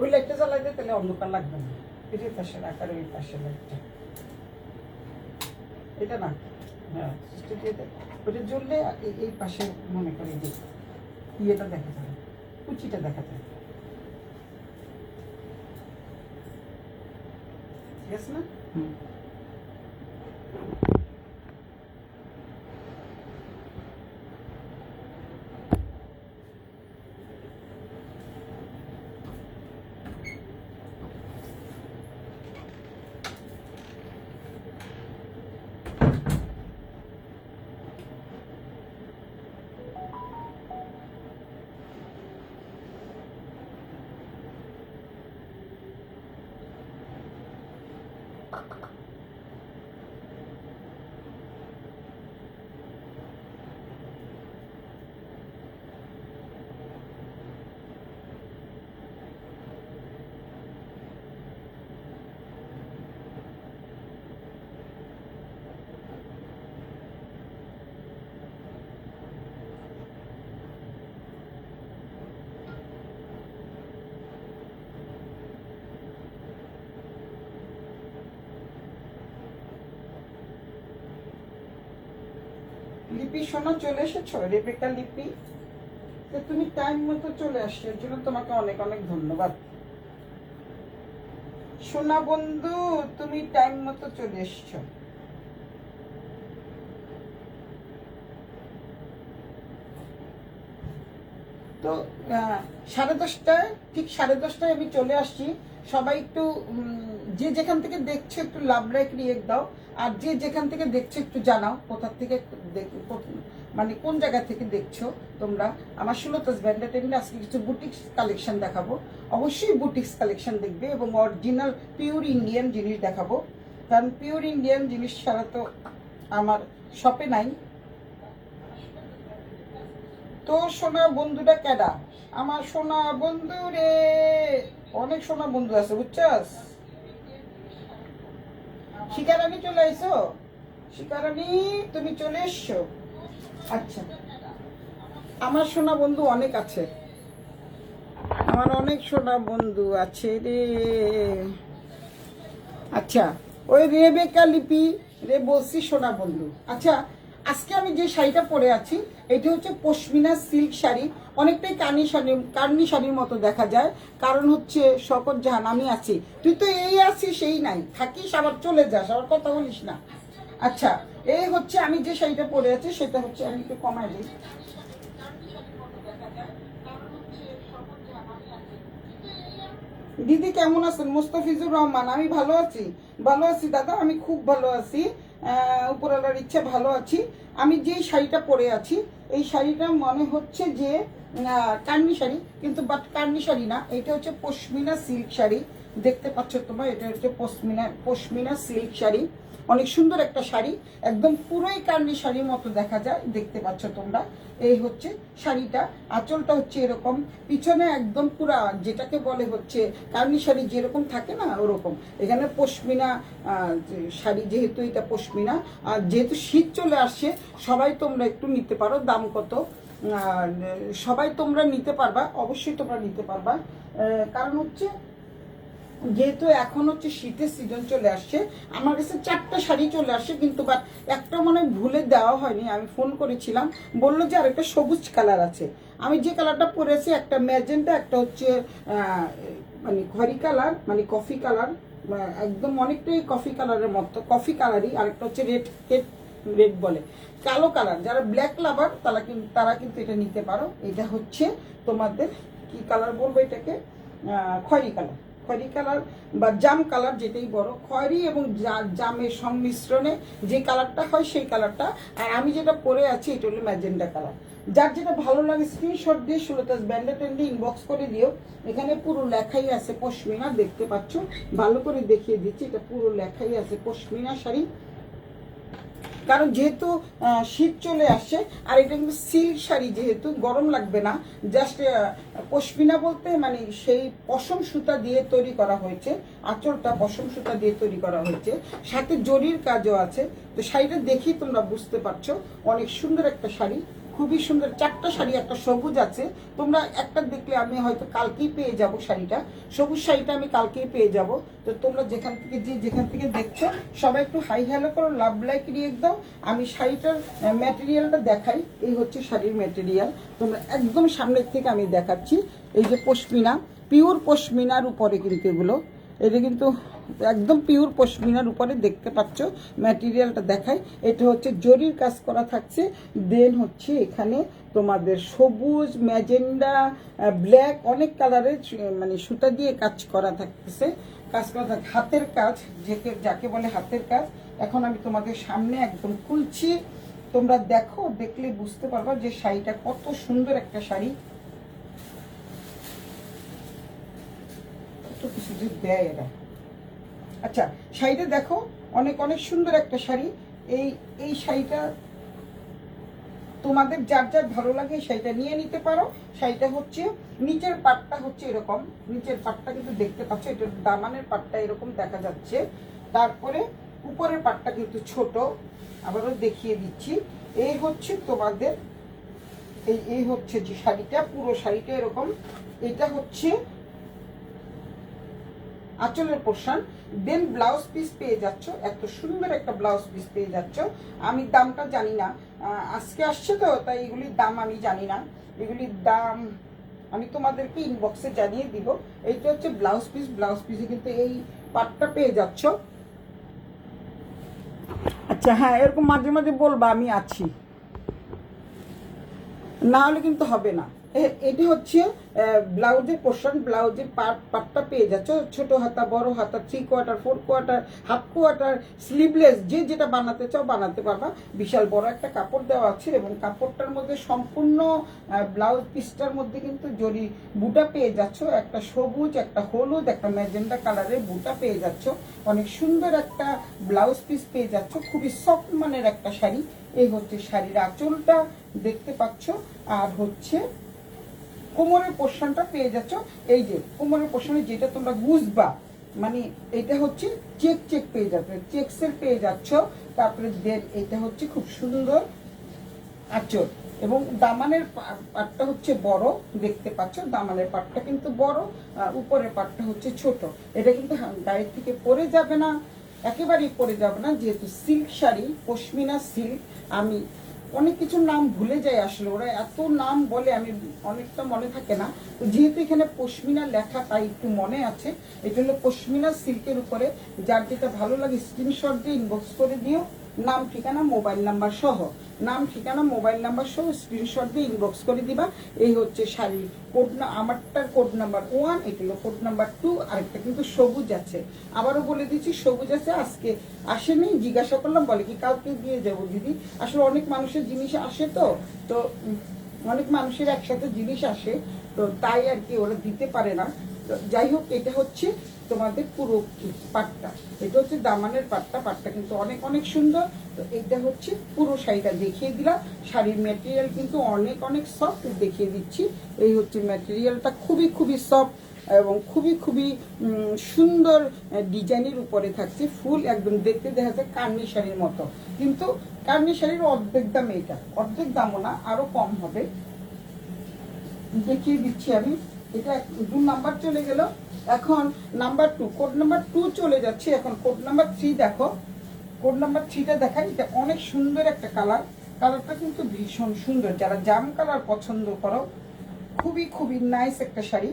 ওই লাইটটা জ্বালাই দিয়ে তাহলে অন্ধকার লাগবে না। এটার পাশে আকার ওই পাশে লাইটটা, এটা না, হ্যাঁ ওটা জ্বললে এই পাশে মনে করে যে ইয়েটা দেখা যাবে, কুচিটা দেখা যায়, ঠিক আছে না? লিপি সোনা চলে এসেছো? রেবেকা লিপি, তুমি টাইম মতো চলে আসছো, এর জন্য তোমাকে অনেক অনেক ধন্যবাদ। সোনা বন্ধু, তুমি টাইম মতো চলে এসছো। তো 10:30টায়, ঠিক 10:30টায় আমি চলে আসছি। সবাই একটু যে যেখান থেকে দেখছো একটু লাভ লাইক রিয়েক্ট দাও, আর যে যেখান থেকে দেখছো একটু জানাও কোথা থেকে মানে কোন জায়গা থেকে দেখছো তোমরা। আমার সুলতাস ব্যান্ডেটেরিনে আজকে কিছু বুটিক্স কালেকশন দেখাবো, অবশ্যই বুটিক্স কালেকশন দেখবে এবং অরিজিনাল পিওর ইন্ডিয়ান জিনিস দেখাবো, কারণ পিওর ইন্ডিয়ান জিনিস ছাড়া তো আমার শপে নাই। তো সোনা বন্ধুটা কেডা? আমার সোনা বন্ধু রে, অনেক সোনা বন্ধু আছে বুঝছস। শিকারানি চলে আইছো? শিকারানি তুমি চলে এসছো? আচ্ছা, আমার সোনা বন্ধু অনেক আছে, আমার অনেক সোনা বন্ধু আছে রে। আচ্ছা, ওই রেবেকা লিপি রে বলছি সোনা বন্ধু। আচ্ছা, আজকে আমি যে শাড়িটা পরে আছি এটা হচ্ছে পশমিনা সিল্ক শাড়ি, অনেকটাই কার্নি শাড়ির মতো দেখা যায়, কারণ হচ্ছে শকত জাহান আমি আছি, তুই তো এই আছিস সেই নাই, থাকিস আবার চলে যাস, আবার কথা বলিস না। আচ্ছা, এই হচ্ছে আমি যে শাড়িটা পরে আছি সেটা হচ্ছে, আমি একটু কমাই দিই। দিদি কেমন আছেন? মুস্তাফিজুর রহমান, আমি ভালো আছি, ভালো আছি দাদা, আমি খুব ভালো আছি, উপরওয়ালার ইচ্ছা ভালো আছি। আমি যেই শাড়িটা পরে আছি এই শাড়িটা মনে হচ্ছে যে কার্নি শাড়ি, কিন্তু বাট কার্নি শাড়ি না, এটা হচ্ছে পশমিনা সিল্ক শাড়ি। দেখতে পাচ্ছ তোমরা, এটা হচ্ছে পশমিনা সিল্ক শাড়ি, অনেক সুন্দর একটা শাড়ি, একদম পুরোই কার্নি শাড়ির মতো দেখা যায়, দেখতে পাচ্ছ তোমরা। এই হচ্ছে শাড়িটা, আঁচলটা হচ্ছে এরকম, পিছনে একদম পুরা যেটাকে বলে হচ্ছে কার্নি শাড়ি যেরকম থাকে না ওরকম। এখানে পশমিনা শাড়ি, যেহেতু এটা পশমিনা, আর যেহেতু শীত চলে আসছে সবাই তোমরা একটু নিতে পারো, দাম কত সবাই তোমরা নিতে পারবা, অবশ্যই তোমরা নিতে পারবা, কারণ হচ্ছে যেহেতু এখন হচ্ছে শীতের সিজন চলে আসছে। আমার কাছে 4টা শাড়ি চলে আসছে, কিন্তু বাট একটা মনে ভুলে দেওয়া হয়নি, আমি ফোন করেছিলাম, বললো যে আরেকটা সবুজ কালার আছে। আমি যে কালারটা পরেছি একটা ম্যাজেন্টা, একটা হচ্ছে মানে খয়রি কালার, মানে কফি কালার, একদম অনেকটাই কফি কালারের মতো, কফি কালারই, আরেকটা হচ্ছে রেড রেড বলে কালো কালার। যারা ব্ল্যাক লাভার তারা কিন্তু এটা নিতে পারো। এটা হচ্ছে তোমাদের কি কালার বলবো এটাকে, খয়রি কালার, খয়রি কালার বা জাম কালার, যেটাই বড়, খয়রি এবং জামের সংমিশ্রণে যে কালারটা হয় সেই কালারটা। আর আমি যেটা পরে আছি এটা হলো ম্যাজেন্ডা কালার। যার যেটা ভালো লাগে স্ক্রিনশট দিয়ে সুলতাস ব্যান্ডেটেন্ডি ইনবক্স করে দিও। এখানে পুরো লেখাই আছে পশমিনা, দেখতে পাচ্ছ, ভালো করে দেখিয়ে দিচ্ছি, এটা পুরো লেখাই আছে পশমিনা শাড়ি, কারণ যেহেতু শীত চলে আসছে, আর এটা কিন্তু সিল্ক শাড়ি, যেহেতু গরম লাগবে না, জাস্ট পশমিনা বলতে মানে সেই পশম সুতা দিয়ে তৈরি করা হয়েছে, আঁচলটা পশম সুতা দিয়ে তৈরি করা হয়েছে, সাথে জরির কাজও আছে। তো শাড়িটা দেখি তোমরা বুঝতে পারছো, অনেক সুন্দর একটা শাড়ি, খুবই সুন্দর। 4টা শাড়ি, একটা সবুজ আছে, তোমরা একটা দেখলে আমি হয়তো কালকেই পেয়ে যাব শাড়িটা, সবুজ শাড়িটা আমি কালকেই পেয়ে যাব। তো তোমরা যেখান থেকে দেখছো সবাই একটু হাই হ্যালো করো, লাভ লাইক রিয়েক্ট দাও। আমি শাড়িটার ম্যাটেরিয়ালটা দেখাই। এই হচ্ছে শাড়ির ম্যাটেরিয়াল, তোমরা একদম সামনের থেকে আমি দেখাচ্ছি। এই যে পশমিনা, পিওর পশমিনার উপরে কিন্তু এগুলো, এটা কিন্তু একদম পিওর পশমিনার উপরে দেখতে পাচ্ছ। ম্যাটেরিয়ালটা দেখাই, এটা হচ্ছে জরির কাজ করা থাকছে। দেন হচ্ছে এখানে তোমাদের সবুজ, ম্যাজেন্ডা, ব্ল্যাক, অনেক কালারের মানে সুতা দিয়ে কাজ করা থাকতেছে। কাজ করা হাতের কাজ, যাকে বলে হাতের কাজ। এখন আমি তোমাদের সামনে একদম খুলছি, তোমরা দেখো, দেখলে বুঝতে পারবা যে শাড়িটা কত সুন্দর একটা শাড়ি। কত কিছু যে দেয় এরা। আচ্ছা, শাড়িটা দেখো, অনেক অনেক সুন্দর একটা শাড়ি। এই শাড়িটা তোমাদের যার যার ভালো লাগে শাড়িটা নিয়ে নিতে পারো। শাড়িটা হচ্ছে নিচের পাটটা হচ্ছে এরকম, নিচের পাটটা কিন্তু দেখতে পাচ্ছ, এটা দামানের পাটটা এরকম দেখা যাচ্ছে। তারপরে উপরের পাটটা কিন্তু ছোট, আবারও দেখিয়ে দিচ্ছি। এই হচ্ছে তোমাদের এই হচ্ছে যে শাড়িটা, পুরো শাড়িটা এরকম। এটা হচ্ছে আঁচলের পোর্শন। দেন ব্লাউজ পিস পেয়ে যাচ্ছ, এত সুন্দর একটা ব্লাউজ পিস পেয়ে যাচ্ছ। আমি দামটা জানি না, আজকে আসছে তো, তাই এগুলির দাম আমি জানি না। এগুলির দাম আমি তোমাদেরকে ইনবক্সে জানিয়ে দিব। এইটা হচ্ছে ব্লাউজ পিস, ব্লাউজ পিসে কিন্তু এই পাটটা পেয়ে যাচ্ছ। আচ্ছা হ্যাঁ, এরকম মাঝে মাঝে বলবা আমি আছি, না হলে কিন্তু হবে না। এটি হচ্ছে ব্লাউজের পোর্শন, ব্লাউজের পাটটা পেয়ে যাচ্ছ। ছোট হাতা, বড় হাতা, 3/4, 4/4, হাফ কোয়ার্টার, স্লিভলেস, যে যেটা বানাতে চাও বানাতে পারবা। বিশাল বড় একটা কাপড় দেওয়া আছে এবং কাপড়টার মধ্যে সম্পূর্ণ ব্লাউজ পিসটার মধ্যে কিন্তু জরি বুটা পেয়ে যাচ্ছ। একটা সবুজ, একটা হলুদ, একটা ম্যাজেন্ডা কালারের বুটা পেয়ে যাচ্ছ। অনেক সুন্দর একটা ব্লাউজ পিস পেয়ে যাচ্ছ। খুবই সফট মানের একটা শাড়ি। এই হচ্ছে শাড়ির আঁচলটা দেখতে পাচ্ছ। আর হচ্ছে কোমরের পোর্শনটা পেয়ে যাচ্ছ। এই যে কোমরের পোর্শনে যেটা তোমরা বুঝবা, মানে এটা হচ্ছে চেক পেয়ে যাচ্ছ, চেকসের পেয়ে যাচ্ছ। তারপরে দেন এটা হচ্ছে খুব সুন্দর আঁচল এবং দামানের পাটটা হচ্ছে বড়, দেখতে পাচ্ছ দামানের পাটটা কিন্তু বড়, উপরের পাটটা হচ্ছে ছোট। এটা কিন্তু গায়ের থেকে পরে যাবে না, একেবারেই পরে যাবে না, যেহেতু সিল্ক শাড়ি, পশমিনা সিল্ক। আমি অনেক কিছুর নাম ভুলে যাই, আসলে ওরা এত নাম বলে আমি অনেকটা মনে থাকে না। তো যেহেতু এখানে পশমিনা লেখা তাই একটু মনে আছে। এটা হলো পশমিনা সিল্কের উপরে। যার যেটা ভালো লাগে স্ক্রিনশট দিয়ে ইনবক্স করে দিও, নাম ঠিকানা মোবাইল নাম্বার সহ, নাম ঠিকানা মোবাইল নাম্বার সহ স্ক্রিনশট দিয়ে ইনবক্স করে দিবা। এই হচ্ছে শাড়ির কোড, আমারটার কোড নাম্বার 1, এটা হলো কোড নাম্বার 2, আরেকটা কিন্তু সবুজ আছে। আবারও বলে দিচ্ছি সবুজ আছে, আজকে আসেনি, জিজ্ঞাসা করলাম, বলে কি কালকে দিয়ে যাবো দিদি। আসলে অনেক মানুষের জিনিস আসে, তো অনেক মানুষের একসাথে জিনিস আসে, তো তাই আর কি ওরা দিতে পারে না। তো যাই হোক, এটা হচ্ছে তোমাদের পুরো পাটটা, এটা হচ্ছে দামানের পাটটা। পাটটা কিন্তু অনেক অনেক সুন্দর। তো এটা হচ্ছে পুরো শাড়িটা দেখিয়ে দিলাম। শাড়ির ম্যাটেরিয়াল কিন্তু অনেক অনেক সফট, দেখিয়ে দিচ্ছি। এই হচ্ছে ম্যাটেরিয়ালটা, খুবই খুবই সফট এবং খুবই খুবই সুন্দর ডিজাইনের উপরে থাকছে। ফুল একদম দেখতে দেখা যায় কার্নি শাড়ির মতো, কিন্তু কার্নি শাড়ির অর্ধেক দাম, এটা অর্ধেক দামও না, আরো কম হবে। দেখিয়ে দিচ্ছি আমি। এটা 2 নাম্বার চলে গেল, এখন নাম্বার 2, কোড নাম্বার 2 চলে যাচ্ছে। এখন কোড নাম্বার 3 দেখো, কোড নাম্বার 3টা দেখাই। এটা অনেক সুন্দর একটা কালার, কালারটা কিন্তু ভীষণ সুন্দর। যারা জাম কালার পছন্দ করো, খুবই খুবই নাইস একটা শাড়ি।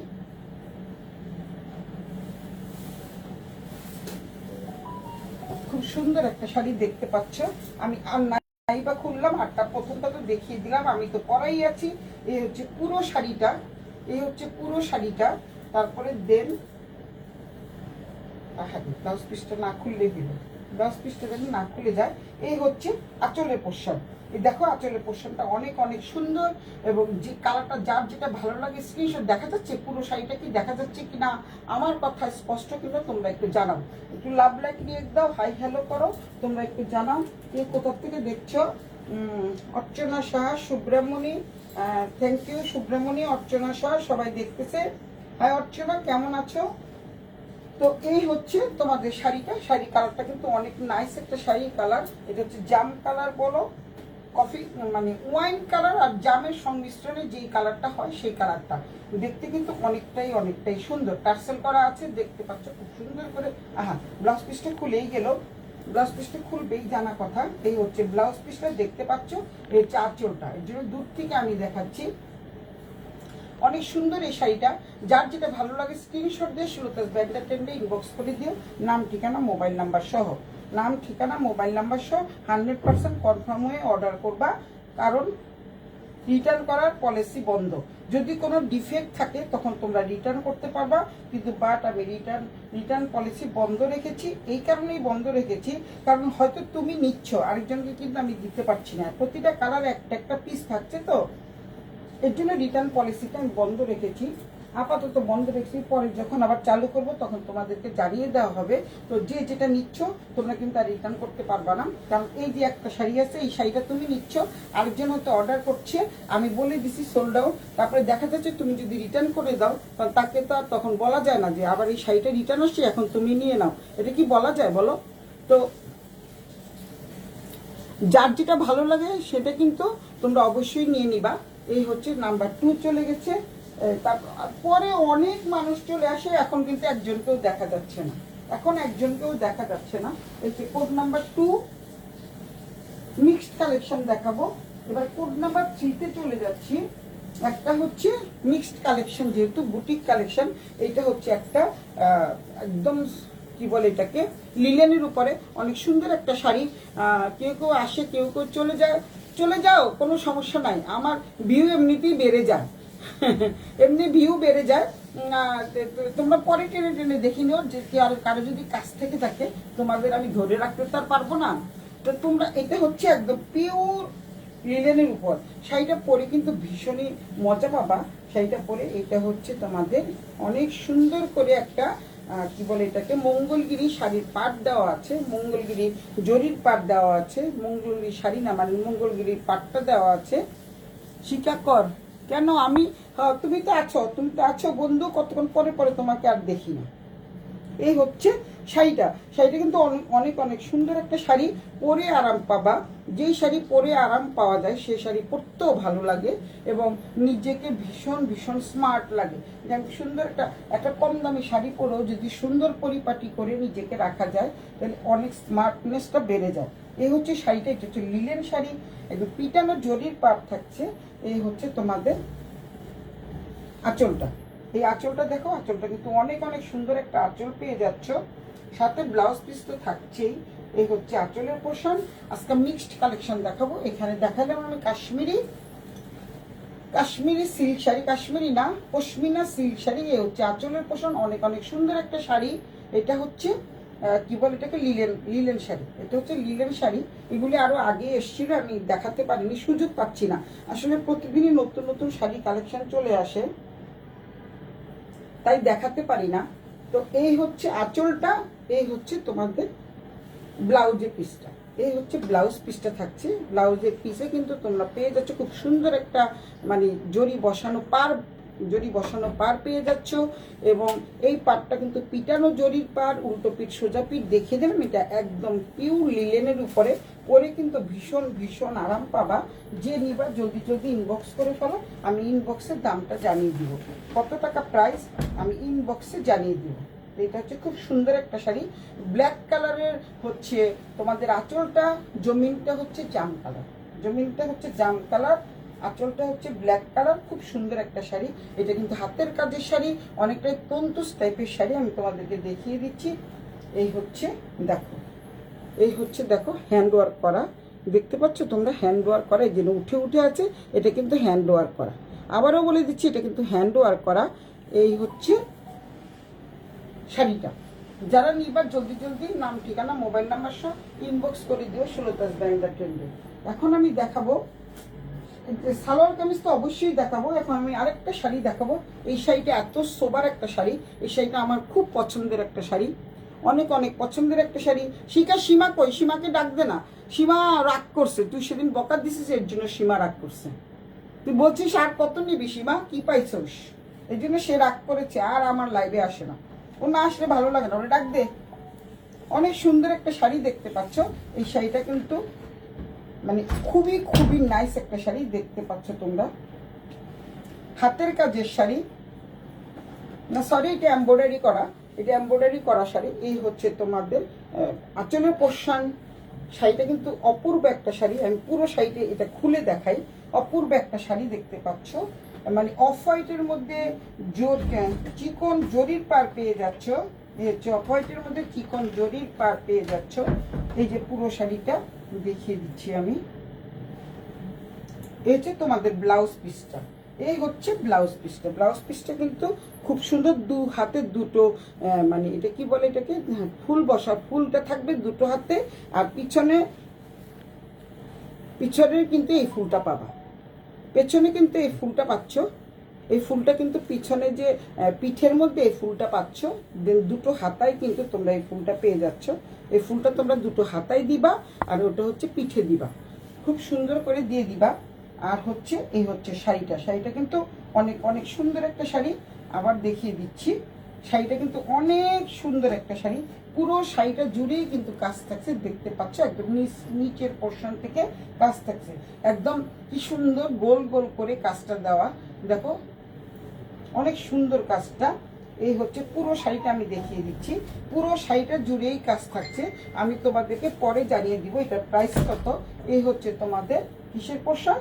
খুব সুন্দর একটা শাড়ি দেখতে পাচ্ছ। আমি আর নাই বা খুললাম, আরটা প্রথমটা তো দেখিয়ে দিলাম, আমি তো পরাই আছি। এই হচ্ছে পুরো শাড়িটা, এই হচ্ছে পুরো শাড়িটা। তারপরে দেন ব্লাউজ পিসটা না খুললে দিল, ব্লাউজ পিসটা যেন না খুলে যায়। এই হচ্ছে আঁচলের পোর্শন। এই দেখো আঁচলের পোর্শনটা অনেক অনেক সুন্দর এবং যে কালারটা যার যেটা ভালো লাগে স্ক্রিনশট। দেখা যাচ্ছে পুরো শাড়িটা কি দেখা যাচ্ছে কিনা, আমার কথা স্পষ্ট কিনা তোমরা একটু জানাও। একটু লাভ লাইক রিয়েক্ট দাও, হাই হ্যালো করো, তোমরা একটু জানাও কে কোথা থেকে দেখছো। অর্চনা শাহ, সুব্রমণি, থ্যাংক ইউ সুব্রমণি, অর্চনা শাহ, সবাই দেখতেছে। হাই অর্চনা, কেমন আছো? তো এই হচ্ছে তোমাদের শাড়িটা। শাড়ি কালারটা কিন্তু অনেক নাইস একটা শাড়ি কালার। এটা হচ্ছে জাম কালার বলো, কফি মানে ওয়াইন কালার আর জামের সংমিশ্রণে যেই কালারটা হয় সেই কালারটা দেখতে কিন্তু অনেকটাই সুন্দর। টার্সেল করা আছে, দেখতে পাচ্ছ খুব সুন্দর করে। ব্লাউজ পিসটা খুলেই গেল, ব্লাউজ পিসটা খুলবেই জানা কথা। এই হচ্ছে ব্লাউজ পিসটা, দেখতে পাচ্ছ এই আঁচলটা, এর জন্য দূর থেকে আমি দেখাচ্ছি। অনেক সুন্দর এই শাড়িটা। যার যেটা ভালো লাগে স্ক্রিনশট দিয়ে সুলতাস ব্যান্ডার টেন্ডে ইনবক্স করে দিও, নাম ঠিকানা মোবাইল নাম্বার সহ। নাম ঠিকানা মোবাইল নাম্বার সহ 100% কনফার্ম হয়ে অর্ডার করবা, কারণ রিটার্ন করার পলিসি বন্ধ। যদি কোনো ডিফেক্ট থাকে তখন তোমরা রিটার্ন করতে পারবা, কিন্তু বাট আমি রিটার্ন পলিসি বন্ধ রেখেছি। এই কারণেই বন্ধ রেখেছি কারণ হয়তো তুমি নিচ্ছ, আরেকজনকে কিন্তু আমি দিতে পারছি না। প্রতিটা কালার একটা পিস থাকছে, তো এর জন্য রিটার্ন পলিসিটা আমি বন্ধ রেখেছি, আপাতত বন্ধ রেখেছি। পরে যখন আবার চালু করব তখন তোমাদেরকে জানিয়ে দেওয়া হবে। তো যে যেটা নিচ্ছ তোমরা কিন্তু আর রিটার্ন করতে পারবা না, কারণ এই যে একটা শাড়ি আছে, এই শাড়িটা তুমি নিচ্ছ, আরেকজন হয়তো অর্ডার করছে, আমি বলে দিছি সোল্ড আউট, তারপরে দেখা যাচ্ছে তুমি যদি রিটার্ন করে দাও তাহলে তাকে তো আর তখন বলা যায় না যে আবার এই শাড়িটা রিটার্ন আসছে এখন তুমি নিয়ে নাও। এটা কি বলা যায় বলো? তো যার যেটা ভালো লাগে সেটা কিন্তু তোমরা অবশ্যই নিয়ে নিবা। এই হচ্ছে নাম্বার 2 চলে গেছে। তারপরে অনেক মানুষ চলে আসে, এখন কিন্তু একজনকেও দেখা যাচ্ছে না, এই যে কোড নাম্বার 2 মিক্সড কালেকশন দেখাবো। এবার কোড নাম্বার 3 চলে যাচ্ছি। একটা হচ্ছে মিক্সড কালেকশন, যেহেতু বুটিক কালেকশন, এইটা হচ্ছে একটা একদম কি বলে এটাকে, লিলেনের উপরে অনেক সুন্দর একটা শাড়ি। কেউ কেউ আসে, কেউ কেউ চলে যাও, কোনো সমস্যা নাই, আমার ভিউ এমনিতেই বেড়ে যায় এমনি ভিউ বেড়ে যায়। তোমরা পরে টেনে দেখে নিও, যে কারো যদি কাছ থেকে থাকে তোমাদের আমি ধরে রাখতে তো আর পারবো না। তো তোমরা, এটা হচ্ছে একদম পিওর লিলেনের উপর শাড়িটা পরে কিন্তু ভীষণই মজা পাবা। শাড়িটা পরে এটা হচ্ছে তোমাদের অনেক সুন্দর করে একটা কি বলে এটাকে, মঙ্গলগিরি শাড়ির পাট দেওয়া আছে, মঙ্গলগিরি জরির পাট দেওয়া আছে, মঙ্গলগিরি শাড়ি না মানে মঙ্গলগিরির পাটটা দেওয়া আছে। স্বীকার কর কেন, আমি তুমি তো আছো বন্ধু, কতক্ষণ পরে তোমাকে আর দেখি না। এই হচ্ছে শাড়িটা কিন্তু অনেক সুন্দর একটা শাড়ি, পরে আরাম পাবা। যেই শাড়ি পরে আরাম পাওয়া যায় সেই শাড়ি পরতেও ভালো লাগে এবং নিজেকে ভীষণ স্মার্ট লাগে। যেমন সুন্দর একটা কম দামি শাড়ি পরেও যদি সুন্দর পরিপাটি করে নিজেকে রাখা যায় তাহলে অনেক স্মার্টনেসটা বেড়ে যায়। এই হচ্ছে শাড়িটা, এটা হচ্ছে লিলেন শাড়ি, একদম পিটানো জরির পাট থাকছে। এই হচ্ছে তোমাদের আঁচলটা। এই আঁচলটা দেখো, আঁচলটা কিন্তু অনেক সুন্দর একটা আঁচল পেয়ে যাচ্ছ, সাথে ব্লাউজ পিস তো থাকছেই। এই হচ্ছে আঁচলের পোর্শন। আজকে মিক্সড কালেকশন দেখাবো। এখানে দেখালাম আমি কাশ্মীরি সিল্ক শাড়ি, কাশ্মীরি না পশমিনা সিল্ক শাড়ি। এই হচ্ছে আঁচলের পোর্শন, অনেক সুন্দর একটা শাড়ি। এটা হচ্ছে কি বলে এটাকে, লিলেন শাড়ি। এটা হচ্ছে লিলেন শাড়ি। এগুলি আরো আগে এসেছিল, আমি দেখাতে পারিনি, সুযোগ পাচ্ছি না। আসলে প্রতিদিনই নতুন শাড়ি কালেকশন চলে আসে, তাই দেখাতে পারি না। তো এই হচ্ছে আঁচলটা, এই হচ্ছে তোমাদের ব্লাউজের পিসটা। এই হচ্ছে ব্লাউজ পিসটা থাকছে। ব্লাউজের পিসে কিন্তু তোমরা পেয়ে যাচ্ছ খুব সুন্দর একটা মানে জরি বসানো পার পেয়ে যাচ্ছ, এবং এই পাটটা কিন্তু পিটানো জরির পার, উল্টো পিঠ সোজা পিঠ দেখিয়ে দেবেন। এটা একদম পিওর লিলেনের উপরে পরে কিন্তু ভীষণ আরাম পাবা। যে নিবা জলদি ইনবক্স করে ফেলো, আমি ইনবক্সের দামটা জানিয়ে দিব, কত টাকা প্রাইস আমি ইনবক্সে জানিয়ে দিব। এটা হচ্ছে খুব সুন্দর একটা শাড়ি, ব্ল্যাক কালারের হচ্ছে তোমাদের আঁচলটা, জমিনটা হচ্ছে জাম কালার, আঁচলটা হচ্ছে ব্ল্যাক কালার। খুব সুন্দর একটা শাড়ি। এটা কিন্তু হাতের কাজের শাড়ি, অনেকটাই তন্তুস টাইপের শাড়ি। আমি তোমাদেরকে দেখিয়ে দিচ্ছি। এই হচ্ছে দেখো হ্যান্ড ওয়ার্ক করা, দেখতে পাচ্ছ তোমরা, হ্যান্ড ওয়ার্ক করা, এই জন্য উঠে আছে, এটা কিন্তু হ্যান্ড ওয়ার্ক করা। আবারও বলে দিচ্ছি, এটা কিন্তু হ্যান্ড ওয়ার্ক করা। এই হচ্ছে শাড়িটা। যারা নিবার জলদি নাম ঠিকানা মোবাইল নাম্বার সহ ইনবক্স করে দিও সুলতাস ব্যান্ডার ট্রেন্ডে। এখন আমি দেখাবো সালোয়ার কামিজ, তো অবশ্যই দেখাবো। এখন আমি আরেকটা শাড়ি দেখাবো। এই শাড়িটা এত সোবার একটা শাড়ি, এই শাড়িটা আমার খুব পছন্দের একটা শাড়ি, অনেক পছন্দের একটা শাড়ি। সীমা কই, সীমাকে ডাক দে না, সীমা রাগ করছে, তুই সেদিন বকা দিছিস এর জন্য সীমা রাগ করছে। তুই বলছিস আর কত নিবি সীমা, কি পাইছিস, এই জন্য সে রাগ করেছে, আর আমার লাইভে আসে না। ও না আসলে ভালো লাগে না, ওরে ডাক দে। অনেক সুন্দর একটা শাড়ি দেখতে পাচ্ছ। এই শাড়িটা কিন্তু মানে খুবই খুবই নাইস একটা শাড়ি, দেখতে পাচ্ছ তোমরা, হাতের কাজের শাড়ি না, সরি এটা এমব্রয়ডারি করা, এটা এমব্রয়ডারি করা শাড়ি। এই হচ্ছে তোমাদের আঁচলের পোর্শন। শাড়িটা কিন্তু অপূর্ব একটা শাড়ি, আমি পুরো শাড়িটা এটা খুলে দেখাই। অপূর্ব একটা শাড়ি দেখতে পাচ্ছ, মানে অফ হোয়াইটের মধ্যে চিকন জরির পার পেয়ে যাচ্ছ। এই হচ্ছে অফ হোয়াইটের মধ্যে চিকন জরির পার পেয়ে যাচ্ছ। এই যে পুরো শাড়িটা দেখিয়ে দিচ্ছি আমি। এই হচ্ছে তোমাদের ব্লাউজ পিসটা, এই হচ্ছে ব্লাউজ পিসটা। ব্লাউজ পিসটা কিন্তু খুব সুন্দর, দু হাতে দুটো মানে এটা কি বলে এটাকে, ফুল বসা, ফুলটা থাকবে দুটো হাতে। আর পিছনে কিন্তু এই ফুলটা পাবা, পেছনে কিন্তু এই ফুলটা পাচ্ছ। এই ফুলটা কিন্তু পিছনে যে পিঠের মধ্যে এই ফুলটা পাচ্ছ। দেন দুটো হাতায় কিন্তু তোমরা এই ফুলটা পেয়ে যাচ্ছ। এই ফুলটা তোমরা দুটো হাতায় দিবা, আর ওটা হচ্ছে পিঠে দিবা, খুব সুন্দর করে দিয়ে দিবা। আর হচ্ছে এই হচ্ছে শাড়িটা, শাড়িটা কিন্তু অনেক অনেক সুন্দর একটা শাড়ি। আবার দেখিয়ে দিচ্ছি, শাড়িটা কিন্তু অনেক সুন্দর একটা শাড়ি। পুরো শাড়িটা জুড়েই কিন্তু কাজ থাকছে, দেখতে পাচ্ছ, একদম নিচের পোর্শন থেকে কাজ থাকছে। একদম কি সুন্দর গোল গোল করে কাজটা দেওয়া, দেখো অনেক সুন্দর কাজটা। এই হচ্ছে পুরো শাড়িটা, আমি দেখিয়ে দিচ্ছি, পুরো শাড়িটা জুড়েই কাজ থাকছে। আমি তোমাদেরকে পরে জানিয়ে দিব এটার প্রাইস কত। এই হচ্ছে তোমাদের কিসের পোর্শন,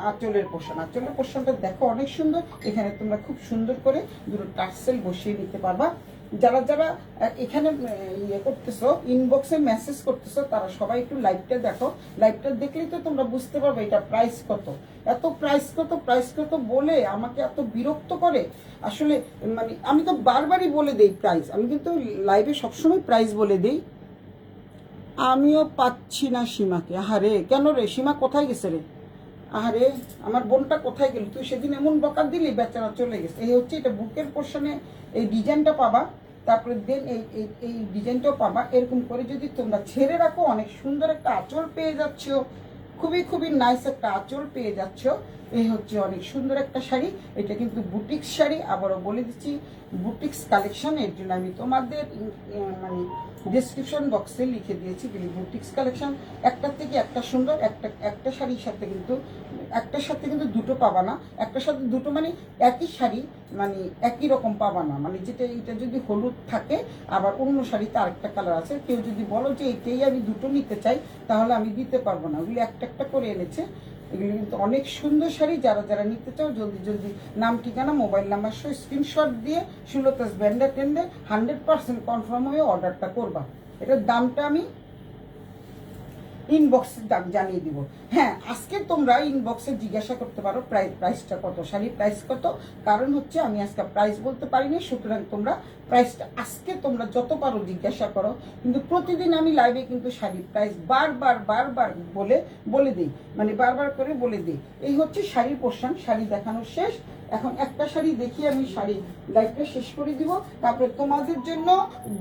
আঁচলের পোর্শন। আঁচলের পোর্শনটা দেখো অনেক সুন্দর। এখানে তোমরা খুব সুন্দর করে দুটো টার্সেল বসিয়ে নিতে পারবা। যারা যারা এখানে ইয়ে করতেছো, ইনবক্সে মেসেজ করতেছো, তারা সবাই একটু লাইভটা দেখো। লাইভটা দেখলেই তো তোমরা বুঝতে পারবে এটা প্রাইস কত। এত প্রাইস কত প্রাইস কত বলে আমাকে এত বিরক্ত করে আসলে। মানে আমি তো বারবারই বলে দেই প্রাইস, আমি কিন্তু লাইভে সবসময় প্রাইস বলে দেই। আমিও পাচ্ছি না সীমাকে। আহারে কেন রে, সীমা কোথায় গেছে রে? আহারে আমার বোনটা কোথায় গেল? তুই সেদিন এমন বকা দিলি, বেচারা চলে গেছে। এই হচ্ছে এটা বুকের পোর্শনে এই ডিজাইনটা পাবা, তারপরে দেন এই ডিজাইনটাও পাবা। এরকম করে যদি তোমরা ছেড়ে রাখো, অনেক সুন্দর একটা আঁচল পেয়ে যাচ্ছ, খুবই খুবই নাইস একটা আঁচল পেয়ে যাচ্ছ। এই হচ্ছে অনেক সুন্দর একটা শাড়ি। এটা কিন্তু বুটিক্স শাড়ি, আবারও বলে দিচ্ছি বুটিক্স কালেকশন। এর জন্য আমি তোমাদের মানে ডেসক্রিপশন বক্সে লিখে দিয়েছি বুটিক্স কালেকশন। একটার থেকে একটা সুন্দর, একটা শাড়ির সাথে কিন্তু একটার সাথে কিন্তু দুটো পাবা না, একটার সাথে দুটো মানে একই শাড়ি, মানে একই রকম পাবা না। মানে যেটা এটা যদি হলুদ থাকে, আবার অন্য শাড়িতে আরেকটা কালার আছে। কেউ যদি বলো যে এটাই আমি দুটো নিতে চাই, তাহলে আমি দিতে পারবো না। ওগুলি একটা একটা করে এনেছে। এগুলো কিন্তু অনেক সুন্দর শাড়ি। যারা যারা নিতে চাও জলদি জলদি নাম, ঠিকানা, মোবাইল নাম্বার সহ স্ক্রিনশট দিয়ে সুলতাস ব্র্যান্ডের টেন্ডে 100% কনফার্ম হয়ে অর্ডারটা করবা। এটার দামটা আমি ইনবক্সে জানিয়ে দিব। হ্যাঁ, আজকে তোমরা ইনবক্সে জিজ্ঞাসা করতে পারো প্রাইসটা কত, শাড়ির প্রাইস কত। কারণ হচ্ছে আমি আজকে প্রাইস বলতে পারিনি, সুতরাং তোমরা প্রাইসটা আজকে তোমরা যত পারো জিজ্ঞাসা করো। কিন্তু প্রতিদিন আমি লাইভে কিন্তু শাড়ির প্রাইস বারবার বলে দিই, মানে বারবার করে বলে দিই। এই হচ্ছে শাড়ির পোর্শন, শাড়ি দেখানো শেষ। এখন একটা শাড়ি দেখিয়ে আমি শাড়ি লাইভটা শেষ করে দিব। তারপরে তোমাদের জন্য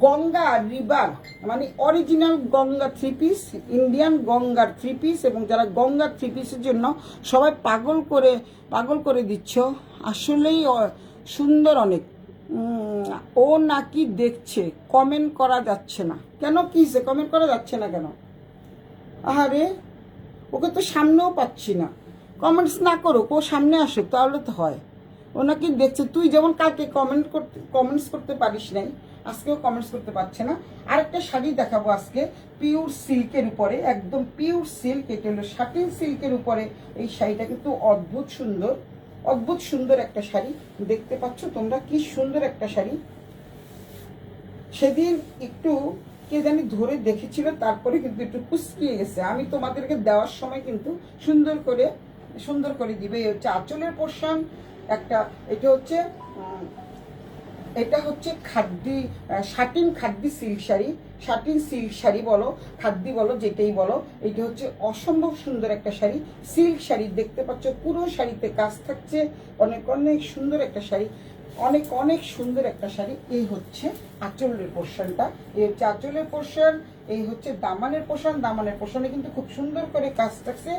গঙ্গা রিভার, মানে original Ganga three piece, Indian গঙ্গার থ্রি পিস। এবং যারা গঙ্গার থ্রি পিসের জন্য সবাই পাগল করে দিচ্ছ, আসলেই সুন্দর অনেক। ও নাকি দেখছে, কমেন্ট করা যাচ্ছে না কেন? কিসে কমেন্ট করা যাচ্ছে না কেন? আরে ওকে তো সামনেও পাচ্ছি না। কমেন্টস না করুক, ও সামনে আসুক, তাহলে তো হয়। ও নাকি দেখছে। তুই যেমন কালকে কমেন্টস করতে পারিস নাই, আজকেও কমেন্টস করতে পারছে না। আরেকটা শাড়ি দেখাবো আজকে, পিওর সিল্কের উপরে, একদম পিওর সিল্ক। এটা হলো শাটিন সিল্কের উপরে। এই শাড়িটা কিন্তু অদ্ভুত সুন্দর একটা শাড়ি। দেখতে পাচ্ছ তোমরা কি সুন্দর একটা শাড়ি। সেদিন একটু কে জানি ধরে দেখেছিল, তারপরে কিন্তু একটু কুচকিয়ে গেছে। আমি তোমাদেরকে দেওয়ার সময় কিন্তু সুন্দর করে দিবে। এই হচ্ছে আঁচলের পোর্শন একটা। এটা হচ্ছে satin khadi silk sari, satin silk sari বলো, খাদ্দি বলো, যেটাই বলো। এটা হচ্ছে অসম্ভব সুন্দর একটা শাড়ি, সিল্ক শাড়ি। দেখতে পাচ্ছ পুরো শাড়িতে কাজ থাকছে, অনেক সুন্দর একটা শাড়ি, অনেক সুন্দর একটা শাড়ি। এই হচ্ছে আঁচলের পোর্শনটা, এই হচ্ছে আঁচলের পোর্শন। এই হচ্ছে দামানের পোর্শন। দামানের পোর্শনে কিন্তু খুব সুন্দর করে কাজ থাকছে।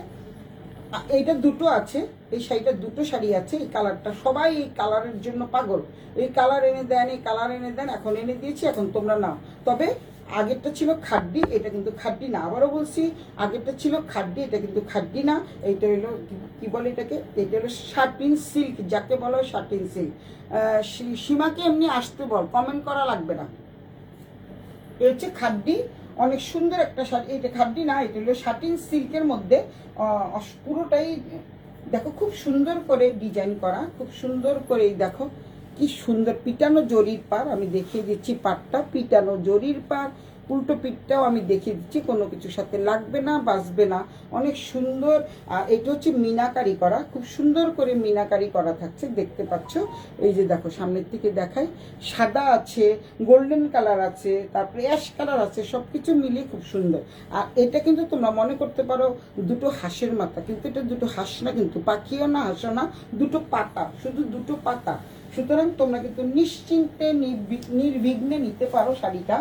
এইটা দুটো আছে, এই শাড়িটা দুটো শাড়ি আছে। এই কালারটা সবাই এই কালারের জন্য পাগল। এই কালার এনে দেন, এই কালার এনে দেন, এখন এনে দিয়েছি, এখন তোমরা নাও। তবে আগেরটা ছিল খাড্ডি, এটা কিন্তু খাড্ডি না। আবারও বলছি, আগেরটা ছিল খাড্ডি, এটা কিন্তু খাড্ডি না। এইটা হলো কি বলে এটাকে, এটা হলো শাটিন সিল্ক, যাকে বলো শাটিন সিল্ক। সীমাকে এমনি আসতে বল, কমেন্ট করা লাগবে না। এটা হচ্ছে খাড্ডি, অনেক সুন্দর একটা শাড়ি। এটা খাড্ডি না, এটা হলো শাটিন সিল্কের মধ্যে পুরোটাই দেখো খুব সুন্দর করে ডিজাইন করা, খুব সুন্দর করে দেখো কি সুন্দর পিটানো জরির পার। আমি দেখিয়ে দিচ্ছি পাটটা, পিটানো জরির পার, উল্টো পিঠটাও আমি দেখিয়ে দিচ্ছি, কোনো কিছুর সাথে লাগবে না, বাঁচবে না, অনেক সুন্দর। আর এটা হচ্ছে মিনাকারি করা, খুব সুন্দর করে মিনাকারি করা থাকছে, দেখতে পাচ্ছ। এই যে দেখো সামনের থেকে দেখাই, সাদা আছে, গোল্ডেন কালার আছে, তারপরে অ্যাশ কালার আছে, সব কিছু মিলিয়ে খুব সুন্দর। আর এটা কিন্তু তোমরা মনে করতে পারো দুটো হাঁসের মাথা, কিন্তু এটা দুটো হাঁস না, কিন্তু পাখিও না, হাঁসও না, দুটো পাতা, শুধু দুটো পাতা। সুতরাং তোমরা কিন্তু নিশ্চিন্তে নির্বিঘ্নে নিতে পারো শাড়িটা।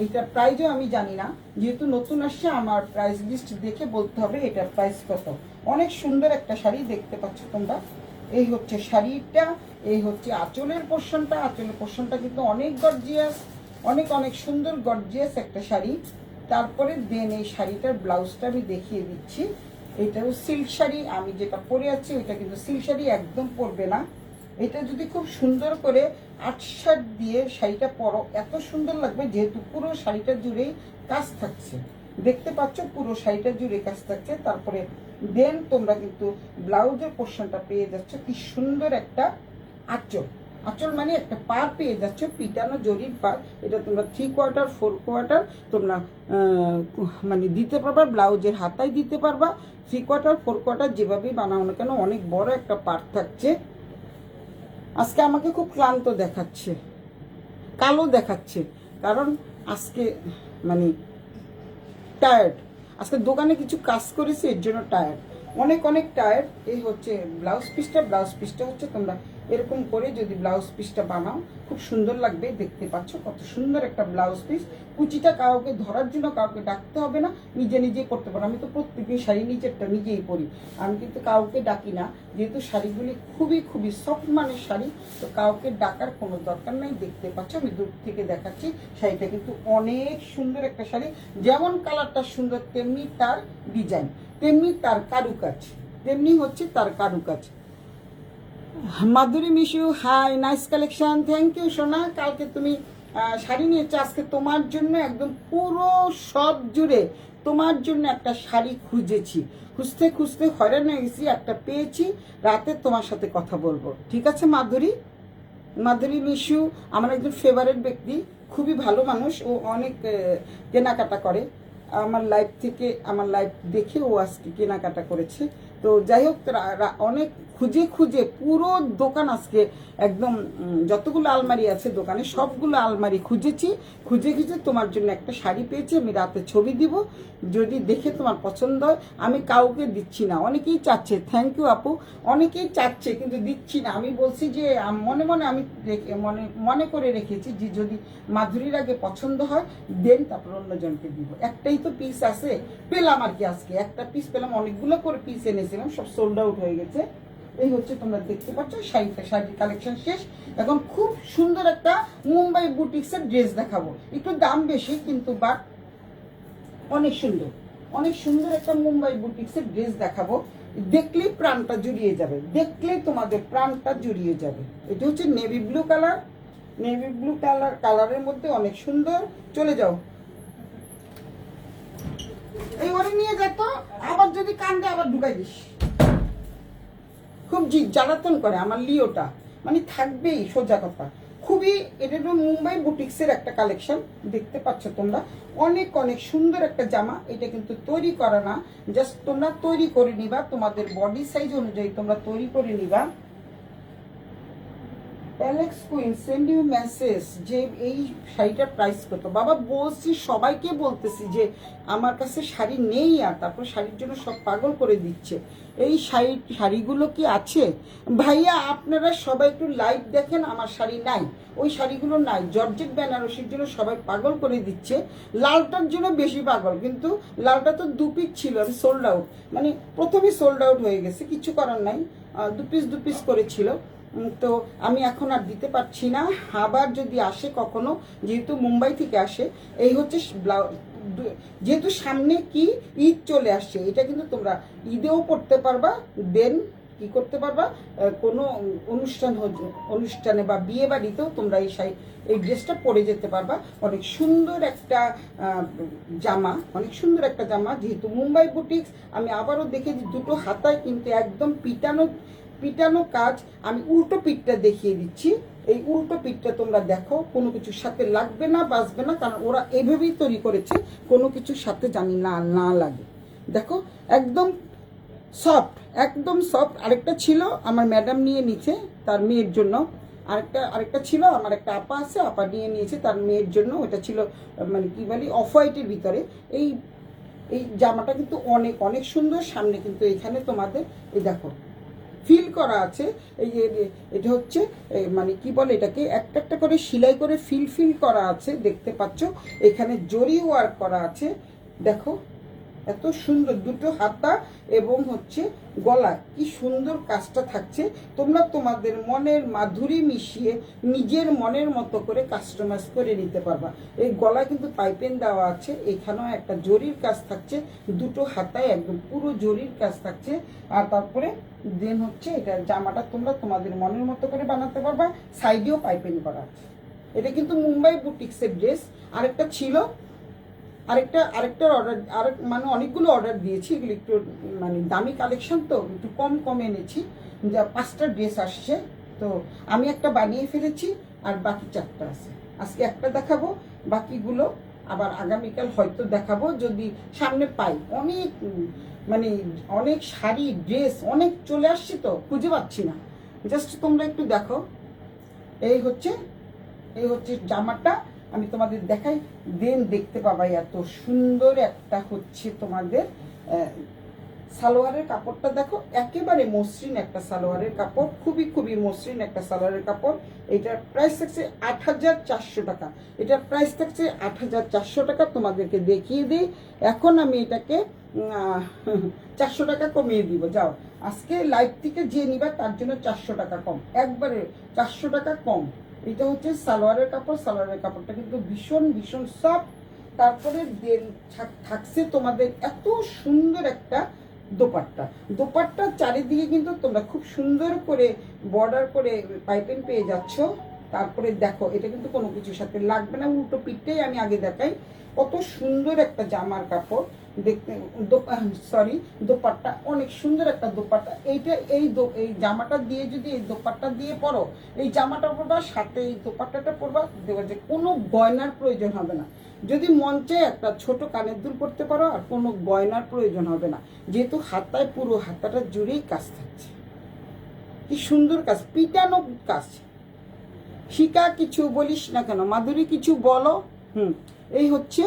এইটার প্রাইসও আমি জানি না, যেহেতু নতুন আসছে, আমার প্রাইস লিস্ট দেখে বলতে হবে এটার প্রাইস কত। অনেক সুন্দর একটা শাড়ি, দেখতে পাচ্ছ তোমরা। এই হচ্ছে শাড়িটা, এই হচ্ছে আঁচলের পোর্শনটা। আঁচলের পোর্শনটা কিন্তু অনেক গর্জিয়াস, অনেক অনেক সুন্দর গর্জিয়াস একটা শাড়ি। তারপরে দেন এই শাড়িটার ব্লাউজটা আমি দেখিয়ে দিচ্ছি। এটাও সিল্ক শাড়ি, আমি যেটা পরে আছি ওইটা কিন্তু সিল্ক শাড়ি, একদম পরবে না। এটা যদি খুব সুন্দর করে আটশাট দিয়ে শাড়িটা পরো, এত সুন্দর লাগবে, যেহেতু পুরো শাড়িটা জুড়েই কাজ থাকছে, দেখতে পাচ্ছ পুরো শাড়িটা জুড়ে কাজ থাকছে। তারপরে দেন তোমরা কিন্তু ব্লাউজের পোর্শনটা পেয়ে যাচ্ছ, কি সুন্দর একটা আঁচল। আঁচল মানে একটা পার পেয়ে যাচ্ছ, পিটানো জরির পার। এটা তোমরা 3/4 4/4 তোমরা মানে দিতে পারবা, ব্লাউজের হাতায় দিতে পারবা। 3/4 4/4 যেভাবেই বানাও না কেন, অনেক বড় একটা পার থাকছে। আজকে আমাকে খুব ক্লান্ত দেখাচ্ছে, কালো দেখাচ্ছে, কারণ আজকে মানে টায়ার্ড। আজকে দোকানে কিছু কাজ করেছি, এর জন্য টায়ার্ড, অনেক অনেক টায়ার্ড। এই হচ্ছে ব্লাউজ পিসটা। ব্লাউজ পিসটা হচ্ছে তোমরা এরকম করে যদি ব্লাউজ পিসটা বানাও, খুব সুন্দর লাগবে। দেখতে পাচ্ছ কত সুন্দর একটা ব্লাউজ পিস। কুচিটা কাউকে ধরার জন্য কাউকে ডাকতে হবে না, নিজে নিজেই পরতে পারো। আমি তো প্রত্যেকদিন শাড়ি নিচেরটা নিজেই পরি, আমি কিন্তু কাউকে ডাকি না, যেহেতু শাড়িগুলি খুবই খুবই সফট মানের শাড়ি, তো কাউকে ডাকার কোনো দরকার নেই। দেখতে পাচ্ছ আমি দূর থেকে দেখাচ্ছি, শাড়িটা কিন্তু অনেক সুন্দর একটা শাড়ি। যেমন কালারটা সুন্দর, তেমনি তার ডিজাইন, তেমনি তার কারুকাজ, তেমনি হচ্ছে তার কারুকাজ। Madhuri Mishu, hi, nice collection, thank you সোনা। কালকে তুমি শাড়ি নিয়েছো, আজকে তোমার জন্য একদম পুরো সব জুড়ে তোমার জন্য একটা শাড়ি খুঁজেছি, খুঁজতে খুঁজতে হয়রান হয়ে গেছি, একটা পেয়েছি। রাতে তোমার সাথে কথা বলবো, ঠিক আছে মাধুরী? মাধুরী মিশু আমার একজন ফেভারিট ব্যক্তি, খুবই ভালো মানুষ, ও অনেক কেনাকাটা করে আমার লাইফ থেকে, আমার লাইফ দেখে ও আজকে কেনাকাটা করেছে। তো যাই হোক, অনেক খুঁজে খুঁজে পুরো দোকান আজকে একদম যতগুলো আলমারি আছে দোকানে সবগুলো আলমারি খুঁজেছি, খুঁজে খুঁজে তোমার জন্য একটা শাড়ি পেয়েছি। আমি রাতে ছবি দিব, যদি দেখে তোমার পছন্দ হয়। আমি কাউকে দিচ্ছি না, অনেকেই চাচ্ছে, থ্যাংক ইউ আপু, অনেকেই চাচ্ছে কিন্তু দিচ্ছি না। আমি বলছি যে মনে মনে আমি মনে মনে করে রেখেছি যে যদি মাধুরীর আগে পছন্দ হয় দেন তারপর অন্যজনকে দিব। একটাই তো পিস আছে, পেলাম আর কি, আজকে একটা পিস পেলাম, অনেকগুলো করে পিস এনেছিলাম, সব সোল্ড আউট হয়ে গেছে। এই হচ্ছে তোমরা দেখতে পাচ্ছ শাড়িটা, শাড়ির কালেকশন শেষ। এখন খুব সুন্দর একটা মুম্বাই বুটিক্সের ড্রেস দেখাবো, একটু দাম বেশি কিন্তু বাট অনেক সুন্দর, অনেক সুন্দর একটা মুম্বাই বুটিক্সের ড্রেস দেখাবো। দেখলেই প্রাণটা জুড়িয়ে যাবে, দেখলেই তোমাদের প্রাণটা জুড়িয়ে যাবে। এটা হচ্ছে navy blue colour, navy blue কালারের মধ্যে অনেক সুন্দর। চলে যাও, এই ওরে নিয়ে যেত, আবার যদি কান্দে আবার ঢুকাই দিস। খুব জ্বালাতন করে আমার লিওটা, মানে থাকবেই, সোজা কথা। খুবই, এটা হলো মুম্বাই বুটিক্সের একটা কালেকশন, দেখতে পাচ্ছ তোমরা। অনেক অনেক সুন্দর একটা জামা। এটা কিন্তু তৈরি করা না, জাস্ট তোমরা তৈরি করে নিবা, তোমাদের বডি সাইজ অনুযায়ী তোমরা তৈরি করে নিবা। Alex Quinn send you message যে এই শাড়িটার প্রাইস কত। বাবা বলছি, সবাইকে বলতেছি যে আমার কাছে শাড়ি নেই, আর তারপর শাড়ির জন্য সব পাগল করে দিচ্ছে। এই শাড়িগুলো কি আছে ভাইয়া? আপনারা সবাই একটু লাইভ দেখেন, আমার শাড়ি নাই, ওই শাড়িগুলো নাই। জর্জেট বেনারসির জন্য সবাই পাগল করে দিচ্ছে, লালটার জন্য বেশি পাগল, কিন্তু লালটা তো 2 পিস ছিল, আমি সোল্ড আউট, মানে প্রথমেই সোল্ড আউট হয়ে গেছে, কিছু করার নাই, 2 পিস করেছিল। তো আমি এখন আর দিতে পারছি না। আবার যদি আসে কখনো, যেহেতু মুম্বাই থেকে আসে, এই হচ্ছে যেহেতু সামনে কি ঈদ চলে আসছে, এটা কিন্তু তোমরা ঈদেও পড়তে পারবা, দেন কি করতে পারবা, কোনো অনুষ্ঠানে বা বিয়ে বাড়িতেও তোমরা এই ড্রেসটা পরে যেতে পারবা। অনেক সুন্দর একটা জামা, অনেক সুন্দর একটা জামা। যেহেতু মুম্বাই বুটিক্স, আমি আবারও দেখেছি দুটো হাতায় কিন্তু একদম পিটানো কাজ। আমি উল্টো পিঠটা দেখিয়ে দিচ্ছি। এই উল্টো পিঠটা তোমরা দেখো, কোনো কিছুর সাথে লাগবে না, বাজবে না, কারণ ওরা এইভাবেই তৈরি করেছে, কোনো কিছুর সাথে জানি না লাগে। দেখো একদম সফট, একদম সফট। আরেকটা ছিল আমার ম্যাডাম নিয়ে নিচ্ছে তার মেয়ের জন্য, আরেকটা ছিল আমার একটা আপা আছে, আপা নিয়ে নিয়েছে তার মেয়ের জন্য। ওটা ছিল মানে কি বলি, অফ হোয়াইটের ভিতরে। এই এই জামাটা কিন্তু অনেক অনেক সুন্দর। সামনে কিন্তু এখানে তোমাদের এই দেখো ফিল করা আছে। এই যে এটা হচ্ছে মানে কি বলে এটাকে, একটা একটা করে সেলাই করে ফিল করা আছে, দেখতে পাচ্ছ। এখানে জরি ওয়ার্ক করা আছে, দেখো এত সুন্দর। দুটো হাতা এবং হচ্ছে গলায় কি সুন্দর কাজটা থাকছে। তোমরা তোমাদের মনের মাধুরী মিশিয়ে নিজের মনের মতো করে কাস্টমাইজ করে নিতে পারবা। এই গলায় কিন্তু পাইপেন দেওয়া আছে, এখানেও একটা জরির কাজ থাকছে, দুটো হাতায় একদম পুরো জরির কাজ থাকছে। আর তারপরে দেন হচ্ছে এটা জামাটা তোমরা তোমাদের মনের মতো করে বানাতে পারবা, সাইডেও পাইপেন করা আছে। এটা কিন্তু মুম্বাই বুটিক্সের ড্রেস। আরেকটা ছিল, আরেকটার অর্ডার মানে অনেকগুলো অর্ডার দিয়েছি, এগুলো একটু মানে দামি কালেকশন, তো একটু কম এনেছি। যা 5টা ড্রেস আসছে, তো আমি একটা বানিয়ে ফেলেছি আর বাকি 4টা আছে। আজকে একটা দেখাবো, বাকিগুলো আবার আগামীকাল হয়তো দেখাবো যদি সামনে পাই। অনেক শাড়ি ড্রেস অনেক চলে আসছে, তো খুঁজে পাচ্ছি না। জাস্ট তোমরা একটু দেখো, এই হচ্ছে জামাটা আমি তোমাদের দেখাই, দেন দেখতে পাবা এত সুন্দর একটা হচ্ছে তোমাদের সালোয়ারের কাপড়টা দেখো, একেবারে মসৃণ একটা সালোয়ারের কাপড়, খুবই মসৃণ একটা সালোয়ারের কাপড়। এটার প্রাইস থাকছে 8,400 টাকা। এটার প্রাইস থাকছে 8,400 টাকা। তোমাদেরকে দেখিয়ে দিই, এখন আমি এটাকে 400 টাকা কমিয়ে দিব। যাও, আজকে লাইভ থেকে যে নিবা তার জন্য 400 টাকা কম, একবারে 400 টাকা কম। এটা হচ্ছে সালোয়ারের কাপড়, সালোয়ারের কাপড়টা কিন্তু ভীষণ সফট। তারপরে থাকছে তোমাদের এত সুন্দর একটা দোপাট্টা চারিদিকে কিন্তু তোমরা খুব সুন্দর করে বর্ডার করে পাইপিং পেয়ে যাচ্ছ। তারপরে দেখো এটা কিন্তু কোনো কিছুর সাথে লাগবে না, উল্টো পিঠটাই আমি আগে দেখাই। কত সুন্দর একটা জামার কাপড় দেখতে, দোপাট্টা অনেক সুন্দর একটা দোপাট্টা। এই জামাটা দিয়ে যদি এই দোপাট্টা দিয়ে পরো, এই জামাটা পরবা সাথে এই দোপাট্টাটা পরবা, দেখবে যে কোনো গয়নার প্রয়োজন হবে না। যদি মন চায় একটা ছোট কানের দুল পরতে পারো, আর কোনো গয়নার প্রয়োজন হবে না, যেহেতু হাতায় পুরো হাতাটা জুড়েই কাজ থাকছে। কি সুন্দর কাজ, পিটানো কাজ। শিকা কিছু বলিস না কেন, মাধুরী কিছু বলো। এই হচ্ছে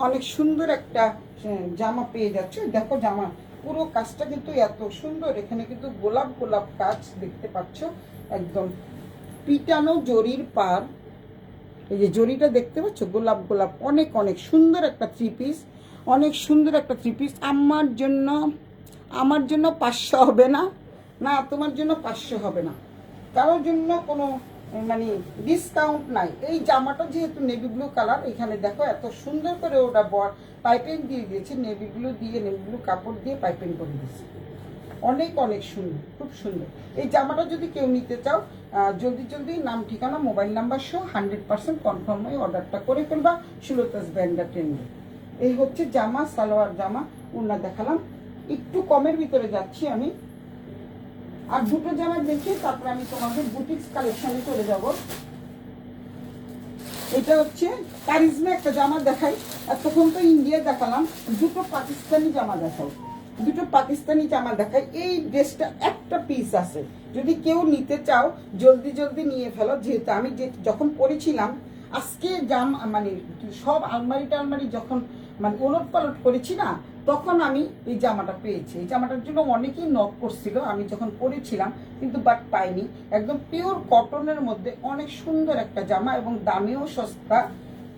অনেক সুন্দর একটা জামা পেয়ে যাচ্ছে। দেখো জামা পুরো কাজটা কিন্তু এত সুন্দর, এখানে কিন্তু গোলাপ কাজ দেখতে পাচ্ছ, একদম পিটানো জরির পার। এই যে জরিটা দেখতে পাচ্ছ, গোলাপ অনেক সুন্দর একটা থ্রি পিস, অনেক সুন্দর একটা থ্রি পিস। আমার জন্য 500 হবে না, তোমার জন্য 500 হবে না, কারোর জন্য কোনো মানে ডিসকাউন্ট নাই। এই জামাটা যেহেতু নেভি ব্লু কালার, এখানে দেখো এত সুন্দর করে ওটা পাইপিং দিয়ে দিয়েছে, নেভি ব্লু কাপড় দিয়ে পাইপিং করে দিয়েছে। অনেক সুন্দর, খুব সুন্দর। এই জামাটা যদি কেউ নিতে চাও, জলদি নাম ঠিকানা মোবাইল নাম্বার সহ 100% কনফার্ম হয়ে অর্ডারটা করে ফেলবা সুলতাস ব্র্যান্ডের ট্রেন্ডে। এই হচ্ছে জামা, সালোয়ার জামা, ওড়না দেখালাম। একটু কমের ভিতরে যাচ্ছি আমি, আর দুটো জামা দেখে তারপরে আমি তোমাদের বুটিক্স কালেকশনে চলে যাব। এটা হচ্ছে কারিজমা একটা জামা দেখাই, এতক্ষণ তো ইন্ডিয়া দেখালাম, দুটো পাকিস্তানি জামা দেখাই। এই ড্রেসটা একটা পিস আছে, যদি কেউ নিতে চাও জলদি নিয়ে ফেলো। যেহেতু আমি যখন পরেছিলাম আজকে মানে সব আলমারি যখন মানে ওলট পালট করেছি না, তখন আমি এই জামাটা পেয়েছি। এই জামাটার জন্য অনেকেই নক করছিল আমি যখন পরেছিলাম, কিন্তু বাট পাইনি। একদম পিওর কটনের মধ্যে অনেক সুন্দর একটা জামা, এবং দামেও সস্তা,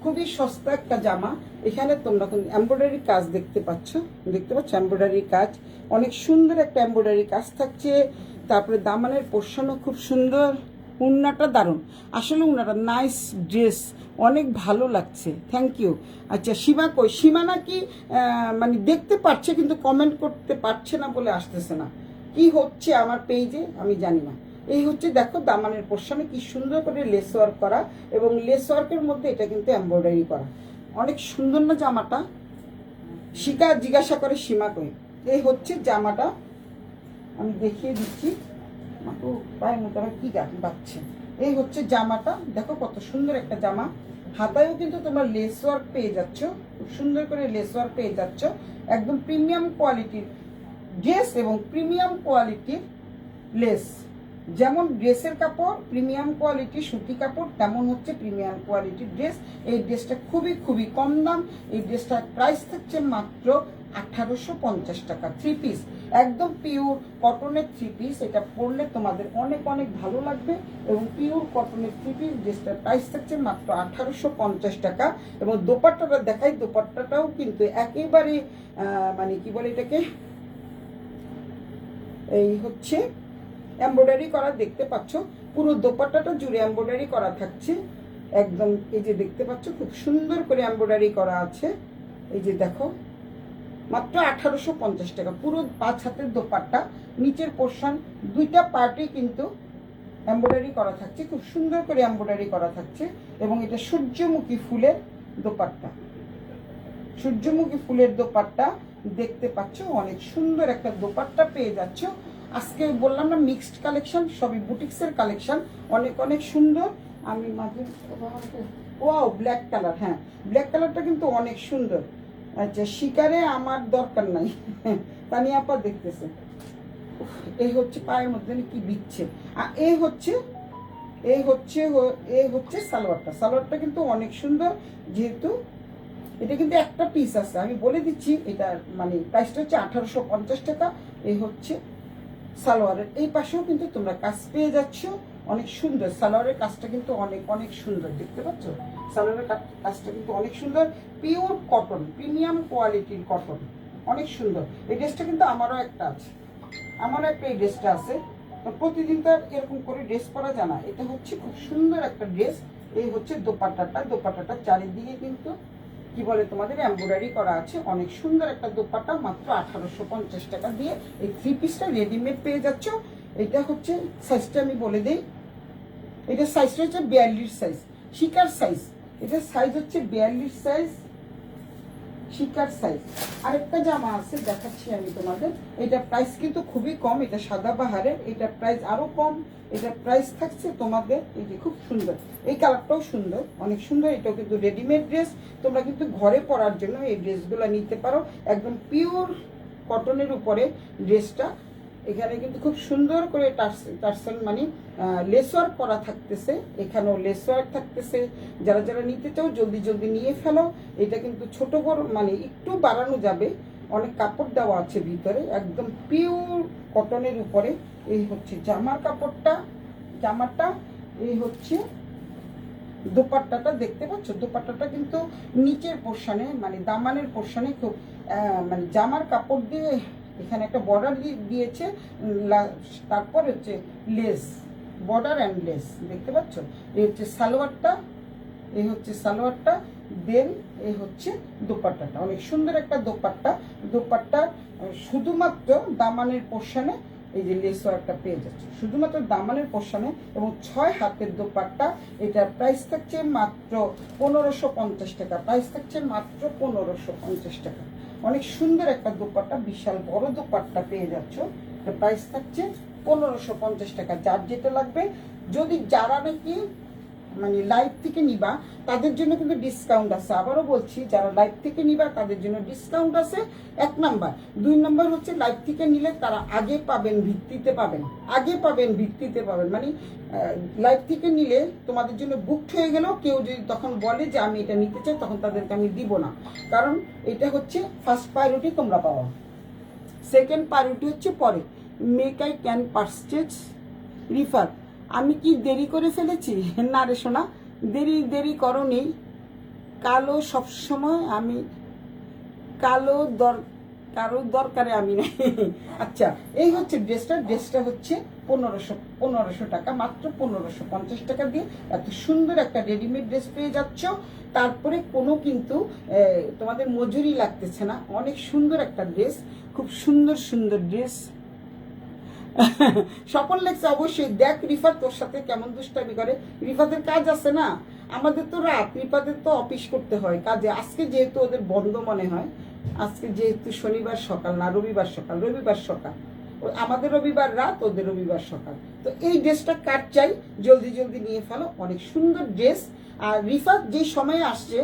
খুবই সস্তা একটা জামা। এখানে তোমরা এমব্রয়ডারি কাজ দেখতে পাচ্ছ, এমব্রয়ডারি কাজ, অনেক সুন্দর একটা এমব্রয়ডারি কাজ থাকছে। তারপরে দামানের পোর্শনও খুব সুন্দর, উন্নাটা দারুণ, আসলে উন্নাটা নাইস ড্রেস, অনেক ভালো লাগছে, থ্যাংক ইউ। আচ্ছা সীমা কই? সীমা নাকি মানে দেখতে পাচ্ছে কিন্তু কমেন্ট করতে পারছে না বলে আসতেছে না, কি হচ্ছে আমার পেজে আমি জানি না। এই হচ্ছে দেখো দামানের পোর্শনে কি সুন্দর করে লেস ওয়ার্ক করা, এবং লেস ওয়ার্কের মধ্যে এটা কিন্তু এমব্রয়ডারি করা, অনেক সুন্দর না জামাটা? শিকা জিজ্ঞাসা করে সীমা কই? এই হচ্ছে জামাটা, আমি দেখিয়ে দিচ্ছি, পায়ের মতো কি বাচ্ছে। এই হচ্ছে জামাটা, দেখো কত সুন্দর একটা জামা, হাতায়ও কিন্তু তোমরা লেস ওয়ার্ক পেয়ে যাচ্ছ, খুব সুন্দর করে লেস ওয়ার্ক পেয়ে যাচ্ছ, একদম প্রিমিয়াম কোয়ালিটির ড্রেস এবং প্রিমিয়াম কোয়ালিটির লেস। যেমন ড্রেসের কাপড় প্রিমিয়াম কোয়ালিটি সুতি কাপড়, তেমন হচ্ছে প্রিমিয়াম কোয়ালিটির ড্রেস। এই ড্রেসটা খুবই খুবই কম দাম, এই ড্রেসটার প্রাইস থাকছে মাত্র 1850 টাকা। 3 পিস, একদম পিওর কটনের 3 পিস, এটা পরলে তোমাদের অনেক অনেক ভালো লাগবে, এবং পিওর কটনের 3 পিস ড্রেসটার প্রাইস থাকছে মাত্র 1850 টাকা। এবং দোপাট্টাটা দেখাই, দোপাট্টাটাও কিন্তু একেবারে মানে কি বলে এটাকে, এই হচ্ছে এমব্রয়ডারি করা, দেখতে পাচ্ছ পুরো দোপাট্টাটা জুড়ে এমব্রয়ডারি করা থাকছে একদম, এই যে দেখতে পাচ্ছ খুব সুন্দর করে এমব্রয়ডারি করা আছে, এই যে দেখো মাত্র 1850 টাকা। পুরো 5 হাতের দোপাট্টা, নিচের পোর্শন দুইটা পার্টে কিন্তু এমব্রয়ডারি করা থাকছে, খুব সুন্দর করে এমব্রয়ডারি করা থাকছে, এবং এটা সূর্যমুখী ফুলের দোপাট্টা, সূর্যমুখী ফুলের দোপাট্টা দেখতে পাচ্ছ, অনেক সুন্দর একটা দোপাট্টা পেয়ে যাচ্ছ। আজকে বললাম না মিক্সড কালেকশন, সবই বুটিক্সের কালেকশন, অনেক অনেক সুন্দর। আমি মাঝে ওয়াও ব্ল্যাক কালার, হ্যাঁ ব্ল্যাক কালারটা কিন্তু অনেক সুন্দর। আচ্ছা শিকারে আমার দরকার নাই, তানিয়া আপা দেখতেছে। এই হচ্ছে পায়ের মধ্যে কি দিচ্ছে, আর এই হচ্ছে সালোয়ারটা, সালোয়ারটা কিন্তু অনেক সুন্দর, যেহেতু এটা কিন্তু একটা পিস আছে, আমি বলে দিচ্ছি এটার মানে প্রাইসটা হচ্ছে 1850 টাকা। এই হচ্ছে সালোয়ারের এই পাশেও কিন্তু তোমরা কাজ পেয়ে যাচ্ছ, অনেক সুন্দর সালোয়ারের কাজটা কিন্তু অনেক অনেক সুন্দর, দেখতে পাচ্ছ সালোয়ারের কাজটা কিন্তু অনেক সুন্দর, পিওর কটন, প্রিমিয়াম কোয়ালিটির কটন, অনেক সুন্দর। এই ড্রেসটা কিন্তু আমারও একটা আছে, আমারও একটা এই ড্রেসটা আছে, প্রতিদিন তো এরকম করে ড্রেস পরা যায় না, এটা হচ্ছে খুব সুন্দর একটা ড্রেস। এই হচ্ছে দোপাট্টাটা, দোপাট্টাটা চারিদিকে কিন্তু কি বলে তোমাদের এমব্রয়ডারি করা আছে, অনেক সুন্দর একটা দোপাট্টা, মাত্র 1850 টাকা দিয়ে এই 3 পিসটা রেডিমেড পেয়ে যাচ্ছ। এটা হচ্ছে সাইজটা আমি বলে দিই, এটা সাইজটা হচ্ছে 42 সাইজ, শিকার সাইজ, এটা সাইজ হচ্ছে 42 সাইজ, শিকার সাইজ। আরেকটা জামা আছে দেখাচ্ছি আমি তোমাদের, এটা প্রাইস কিন্তু খুবই কম, এটা সাদা বাহারের, এটা প্রাইস আরো কম, এটা প্রাইস থাকছে তোমাদের এই যে খুব সুন্দর, এই কালারটাও সুন্দর, অনেক সুন্দর, এটাও কিন্তু রেডিমেড ড্রেস, তোমরা কিন্তু ঘরে পরার জন্য এই ড্রেসগুলো নিতে পারো, একদম পিওর কটনের উপরে ড্রেসটা। এখানে কিন্তু খুব সুন্দর করে টার্সেল মানে লেস ওয়ার্ক করা থাকতেছে, এখানেও লেস ওয়ার্ক থাকতেছে, যারা যারা নিতে চাও জলদি জলদি নিয়ে ফেলো। এটা কিন্তু ছোট বড় মানে একটু বাড়ানো যাবে, অনেক কাপড় দেওয়া আছে ভিতরে, একদম পিওর কটনের উপরে। এই হচ্ছে জামার কাপড়টা, জামাটা, এই হচ্ছে দোপাট্টাটা, দেখতে পাচ্ছ দোপাট্টাটা কিন্তু নিচের পোর্শনে মানে দামানের পোর্শনে খুব মানে জামার কাপড় দিয়ে এখানে একটা বর্ডার দিয়েছে, তারপর হচ্ছে লেস, বর্ডার অ্যান্ড লেস, দেখতে পাচ্ছ। এই হচ্ছে সালোয়ারটা, এই হচ্ছে সালোয়ারটা, দেন এই হচ্ছে দোপাট্টাটা, অনেক সুন্দর একটা দোপাট্টা। দোপাট্টা শুধুমাত্র দামানের পোর্শনে এই যে লেস ওয়ার্কটা পেয়ে যাচ্ছে, শুধুমাত্র দামানের পোর্শনে, এবং 6 হাতের দোপাট্টা। এটার প্রাইস থাকছে মাত্র 1550 টাকা, প্রাইস থাকছে মাত্র 1550 টাকা। অনেক সুন্দর একটা দোপাট্টা, বিশাল বড় দোপাট্টা পেয়ে যাচ্ছ, প্রাইস থাকছে 1550 টাকা। যার যেটা লাগবে, যদি যারা নাকি মানে লাইভ থেকে নিবা তাদের জন্য কিন্তু ডিসকাউন্ট আছে, আবারও বলছি যারা লাইভ থেকে নিবা তাদের জন্য ডিসকাউন্ট আছে, 1 নাম্বার। 2 নাম্বার হচ্ছে লাইভ থেকে নিলে তারা আগে পাবেন ভিত্তিতে পাবেন, আগে পাবেন ভিত্তিতে পাবেন, মানে লাইভ থেকে নিলে তোমাদের জন্য বুকড হয়ে গেল, কেউ যদি তখন বলে যে আমি এটা নিতে চাই, তখন তাদেরকে আমি দিব না, কারণ এটা হচ্ছে ফার্স্ট প্রায়োরিটি তোমরা পাওয়া, সেকেন্ড প্রায়োরিটি হচ্ছে পরে। মেক আই ক্যান পারচেজ রিফার। আমি কি দেরি করে ফেলেছি? না রে সোনা, দেরি করনি, কালো সবসময় আমি কালো কারোর দরকারে আমি নাই। আচ্ছা, এই হচ্ছে ড্রেসটা হচ্ছে 1500 টাকা, মাত্র 1550 টাকা দিয়ে এত সুন্দর একটা রেডিমেড ড্রেস পেয়ে যাচ্ছ। তারপরে কোনো কিন্তু তোমাদের মজুরি লাগতেছে না, অনেক সুন্দর একটা ড্রেস, খুব সুন্দর সুন্দর ড্রেস। স্বপন লেগছে অবশ্যই। দেখ রিফাত তোর সাথে কেমন দুষ্টামি করে, রিফাতের কাজ আছে না, আমাদের তো রাত, রিফাতের তো অফিস করতে হয় কাজে। আজকে যেহেতু ওদের বন্ধ মনে হয়, আজকে যেহেতু শনিবার সকাল না রবিবার সকাল, আমাদের রবিবার রাত, ওদের রবিবার সকাল। তো এই ড্রেসটা কার চাই, জলদি জলদি নিয়ে ফেলো, অনেক সুন্দর ড্রেস। আর রিফাত যে সময়ে আসছে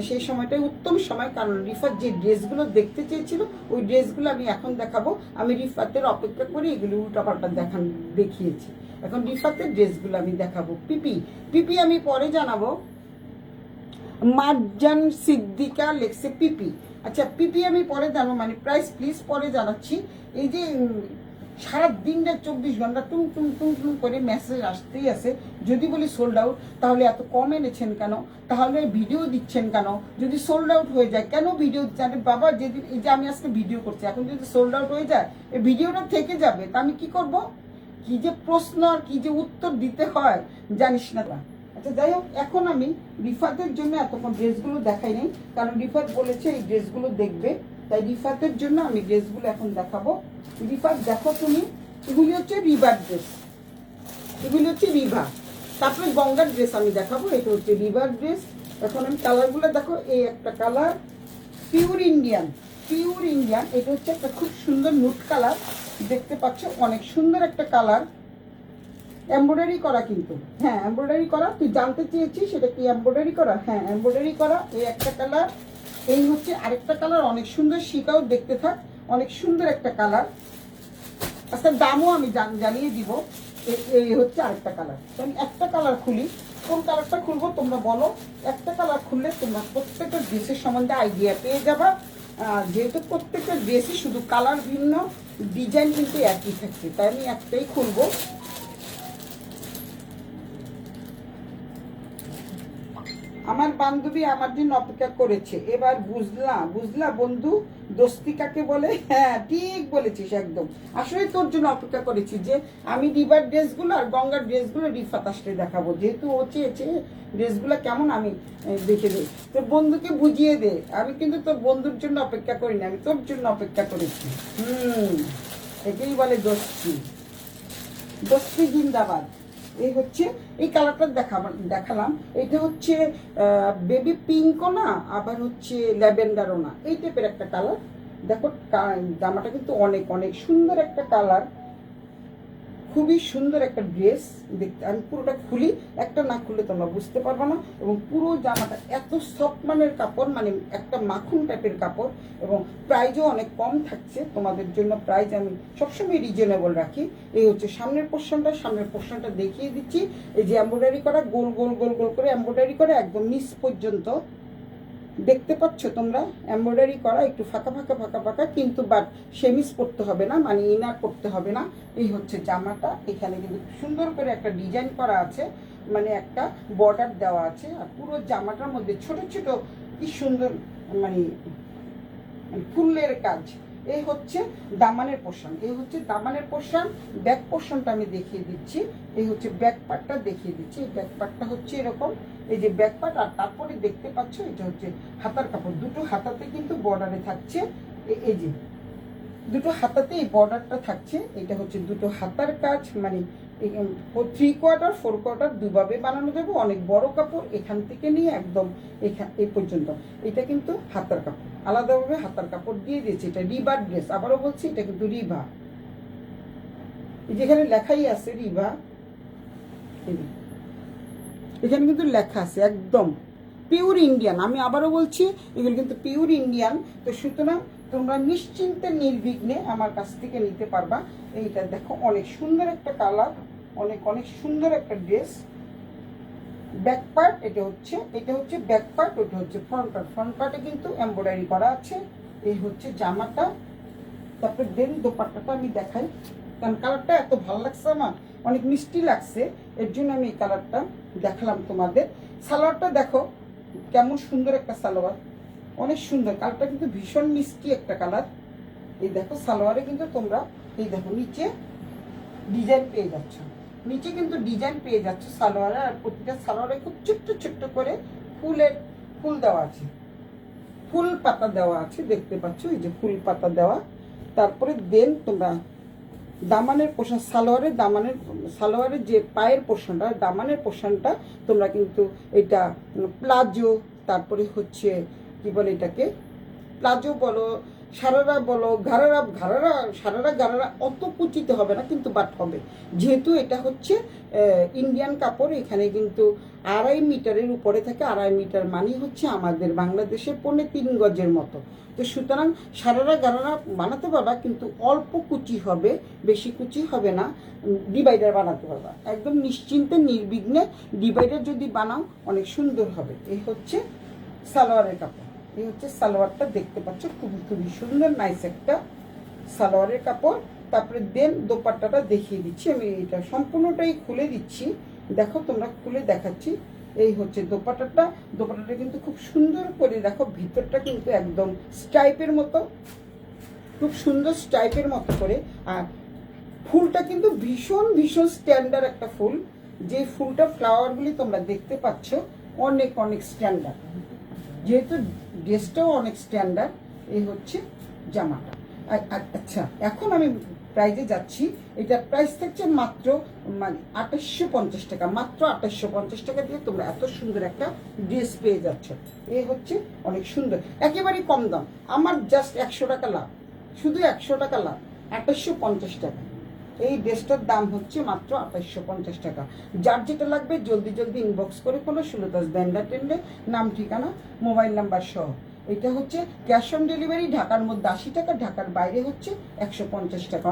সেই সময়টাই উত্তম সময়, কারণ রিফাত যে ড্রেসগুলো দেখতে চেয়েছিল ওই ড্রেসগুলো আমি এখন দেখাবো। আমি রিফাতের অপেক্ষা করে এগুলো উল্টাপাল্টা দেখিয়েছি, এখন রিফাতের ড্রেসগুলো আমি দেখাবো। পিপি আমি পরে জানাবো। মারজান সিদ্দিকা লেখছে পিপি। আচ্ছা, পিপি আমি পরে জানাবো, মানে প্রাইস প্লিজ পরে জানাচ্ছি। এই যে সারা দিনটা 24 ঘন্টা টুম টুম টুম টুম করে মেসেজ আসতেই আছে, যদি বলি সোল্ড আউট তাহলে এত কম এনেছেন কেন, তাহলে ভিডিও দিচ্ছেন কেন, যদি সোল্ড আউট হয়ে যায় কেন ভিডিও দিচ্ছেন। বাবা, যেদিন এই যে আমি আজকে ভিডিও করছি, এখন যদি সোল্ড আউট হয়ে যায় এই ভিডিওটা থেকে যাবে, তা আমি কি করব? কি যে প্রশ্ন আর কি যে উত্তর দিতে হয় জানিস না। আচ্ছা, যাই হোক, এখন আমি রিফাতের জন্য এতক্ষণ ড্রেসগুলো দেখাই নাই, কারণ রিফাত বলেছে এই ড্রেসগুলো দেখবে, তাই রিফাতের জন্য আমি ড্রেসগুলো এখন দেখাবো। রিফাত দেখো তুমি, এগুলি হচ্ছে রিভার ড্রেস, এগুলি হচ্ছে রিভা। তারপরে গঙ্গার ড্রেস আমি দেখাবো, এটা হচ্ছে রিভার ড্রেস। এখন আমি কালারগুলো দেখো, এই একটা কালার পিওর ইন্ডিয়ান, এটা হচ্ছে একটা খুব সুন্দর নুট কালার, দেখতে পাচ্ছ অনেক সুন্দর একটা কালার, এমব্রয়ডারি করা কিন্তু, হ্যাঁ এমব্রয়ডারি করা। তুই জানতে চেয়েছিস সেটা কি এমব্রয়ডারি করা? হ্যাঁ এমব্রয়ডারি করা। এই একটা কালার, এই হচ্ছে আরেকটা কালার, অনেক সুন্দর, শিকাও দেখতে থাক, অনেক সুন্দর একটা কালার। আচ্ছা, দামও আমি জানিয়ে দিব। এই হচ্ছে আরেকটা কালার। আমি একটা কালার খুলি, কোন কালারটা খুলবো তোমরা বলো। একটা কালার খুললে তোমরা প্রত্যেকটা ড্রেসের সম্বন্ধে আইডিয়া পেয়ে যাবা। যেহেতু প্রত্যেকটা ড্রেসই শুধু কালার ভিন্ন, ডিজাইন কিন্তু একই থাকছে, তাই আমি একটাই খুলবো। আমার বান্ধবী আমার জন্য অপেক্ষা করেছে, এবার বুঝলা বন্ধু, দোস্তি কাকে বলে। হ্যাঁ ঠিক বলেছিস একদম, আসলে তোর জন্য অপেক্ষা করেছি যে আমি রিভার ড্রেসগুলো আর গঙ্গার ড্রেসগুলো রিফাত আসলে দেখাবো, যেহেতু ও চেয়েছে ড্রেসগুলো কেমন আমি দেখে দিই। তোর বন্ধুকে বুঝিয়ে দে, আমি কিন্তু তোর বন্ধুর জন্য অপেক্ষা করিনি, আমি তোর জন্য অপেক্ষা করেছি। একেই বলে দোস্তি জিন্দাবাদ। এই হচ্ছে এই কালারটা দেখালাম, এটা হচ্ছে বেবি পিঙ্কও না, আবার হচ্ছে ল্যাভেন্ডারও না, এই টাইপের একটা কালার। দেখো জামাটা কিন্তু অনেক অনেক সুন্দর একটা কালার, খুবই সুন্দর একটা ড্রেস দেখতে। আমি পুরোটা খুলি, একটা না খুললে তোমরা বুঝতে পারবে না। এবং পুরো জামাটা এত সফট মানের কাপড়, মানে একটা মাখন টাইপের কাপড়, এবং প্রাইজও অনেক কম থাকছে তোমাদের জন্য। প্রাইস আমি সবসময় রিজনেবল রাখি। এই হচ্ছে সামনের পোর্শনটা দেখিয়ে দিচ্ছি। এই যে এমব্রয়ডারি করা, গোল গোল গোল গোল করে এমব্রয়ডারি করা একদম নিচ পর্যন্ত, দেখতে পাচ্ছ তোমরা, এমব্রয়ডারি করা, একটু ফাঁকা ফাঁকা, কিন্তু বাট সেমিস করতে হবে না, মানে ইনার করতে হবে না। এই হচ্ছে জামাটা, এখানে কিন্তু সুন্দর করে একটা ডিজাইন করা আছে, মানে একটা বর্ডার দেওয়া আছে। আর পুরো জামাটার মধ্যে ছোট ছোট কি সুন্দর মানে ফুলের কাজ। এই হচ্ছে দামানের পোর্শন, ব্যাক পোর্শনটা আমি দেখিয়ে দিচ্ছি। এই হচ্ছে ব্যাক পার্টটা দেখিয়ে দিচ্ছি। ব্যাক পার্টটা হচ্ছে এরকম, এই যে ব্যাক পার্ট, আর তারপরে দেখতে পাচ্ছ এটা হচ্ছে হাতার কাপড়, দুটো হাতাতে কিন্তু বর্ডারে থাকছে। এই যে দুটো হাতাতে এই বর্ডারটা থাকছে, এটা হচ্ছে দুটো হাতার কাজ, মানে 3/4 4/4 দুভাবে বানানো যাবে। অনেক বড় কাপড়, এখান থেকে নিয়ে একদম এই পর্যন্ত। এটা কিন্তু হাতার কাপড়, আলাদাভাবে হাতার কাপড় দিয়ে দিয়েছে। এটা রিভার ড্রেস, আবারও বলছি এটা কিন্তু রিভা, যেখানে লেখাই আছে রিভা, এখানে কিন্তু লেখা আছে একদম পিওর ইন্ডিয়ান। আমি আবারও বলছি এগুলো কিন্তু পিওর ইন্ডিয়ান। তো সুতরাং তোমরা নিশ্চিন্তে নির্বিঘ্নে আমার কাছ থেকে নিতে পারবা। এইটা দেখো অনেক সুন্দর একটা কালার, অনেক অনেক সুন্দর একটা ড্রেস। ব্যাক পার্ট এটা হচ্ছে ব্যাক পার্ট, ওটা হচ্ছে ফ্রন্ট পার্টে কিন্তু এমব্রয়ডারি করা আছে। এই হচ্ছে জামাটা। তারপরে দেন দোপাট্টাটা আমি দেখাই, কারণ কালারটা এত ভালো লাগছে, আমার অনেক মিষ্টি লাগছে, এর জন্য আমি এই কালারটা দেখালাম তোমাদের। সালোয়ারটা দেখো কেমন সুন্দর একটা সালোয়ার, অনেক সুন্দর কালারটা, কিন্তু ভীষণ মিষ্টি একটা কালার। এই দেখো সালোয়ারে কিন্তু তোমরা এই দেখো নিচে ডিজাইন পেয়ে যাচ্ছ, নিচে কিন্তু ডিজাইন পেয়ে যাচ্ছ সালোয়ারে। আর প্রতিটা সালোয়ারে খুব ছোট্ট ছোট্ট করে ফুল দেওয়া আছে, ফুল পাতা দেওয়া আছে, দেখতে পাচ্ছ এই যে ফুল পাতা দেওয়া। তারপরে দেন তোমরা দামানের পোর্শন, সালোয়ারের যে পায়ের পোর্শনটা, দামানের পোর্শনটা তোমরা কিন্তু এটা প্লাজো, তারপরে হচ্ছে কি বলে এটাকে, প্লাজো বলো, সারারা বলো, গারারা অত কুচিতে হবে না কিন্তু, বাট হবে যেহেতু এটা হচ্ছে ইন্ডিয়ান কাপড়। এখানে কিন্তু 2.5 মিটারের উপরে থাকে। 2.5 মিটার মানে হচ্ছে আমাদের বাংলাদেশের 3.25 গজের মতো। তো সুতরাং গারারা বানাতে পারবা, কিন্তু অল্প কুচি হবে, বেশি কুচি হবে না। ডিভাইডার বানাতে পারবা একদম নিশ্চিন্তে নির্বিঘ্নে। ডিভাইডার যদি বানাও অনেক সুন্দর হবে। এই হচ্ছে সালোয়ারের কাপড়, এই হচ্ছে সালোয়ারটা, দেখতে পাচ্ছ খুবই খুবই সুন্দর নাইস একটা সালোয়ারের কাপড়। তারপরে দেন দোপাট্টাটা দেখিয়ে দিচ্ছি আমি, এটা সম্পূর্ণটাই খুলে দিচ্ছি, দেখো তোমরা খুলে দেখাচ্ছি। এই হচ্ছে দোপাট্টাটা কিন্তু খুব সুন্দর করে দেখো, ভিতরটা কিন্তু একদম স্ট্রাইপের মতো, খুব সুন্দর স্ট্রাইপের মতো করে। আর ফুলটা কিন্তু ভীষণ ভীষণ স্ট্যান্ডার্ড একটা ফুল, যে ফুলটা ফ্লাওয়ারগুলি তোমরা দেখতে পাচ্ছ অনেক অনেক স্ট্যান্ডার্ড, যেহেতু ড্রেসটাও অনেক স্ট্যান্ডার্ড। এই হচ্ছে জামাটা। আচ্ছা এখন আমি প্রাইজে যাচ্ছি। এটা প্রাইস থাকছে মাত্র 2850 টাকা, মাত্র 2850 টাকা দিয়ে তোমরা এত সুন্দর একটা ড্রেস পেয়ে যাচ্ছ। এই হচ্ছে অনেক সুন্দর, একেবারেই কম দাম, আমার জাস্ট 100 টাকা লাভ, শুধু 100 টাকা লাভ, 2850 টাকা। এই ড্রেসটার দাম হচ্ছে মাত্র 2850 টাকা। যার যেটা লাগবে জলদি জলদি ইনবক্স করে ফেলো, সুলতাস ব্যান্ডা টেন্ডে, নাম ঠিকানা মোবাইল নাম্বার সহ। এটা হচ্ছে ক্যাশ অন ডেলিভারি, ঢাকার মধ্যে 80 টাকা, ঢাকার বাইরে হচ্ছে 150 টাকা।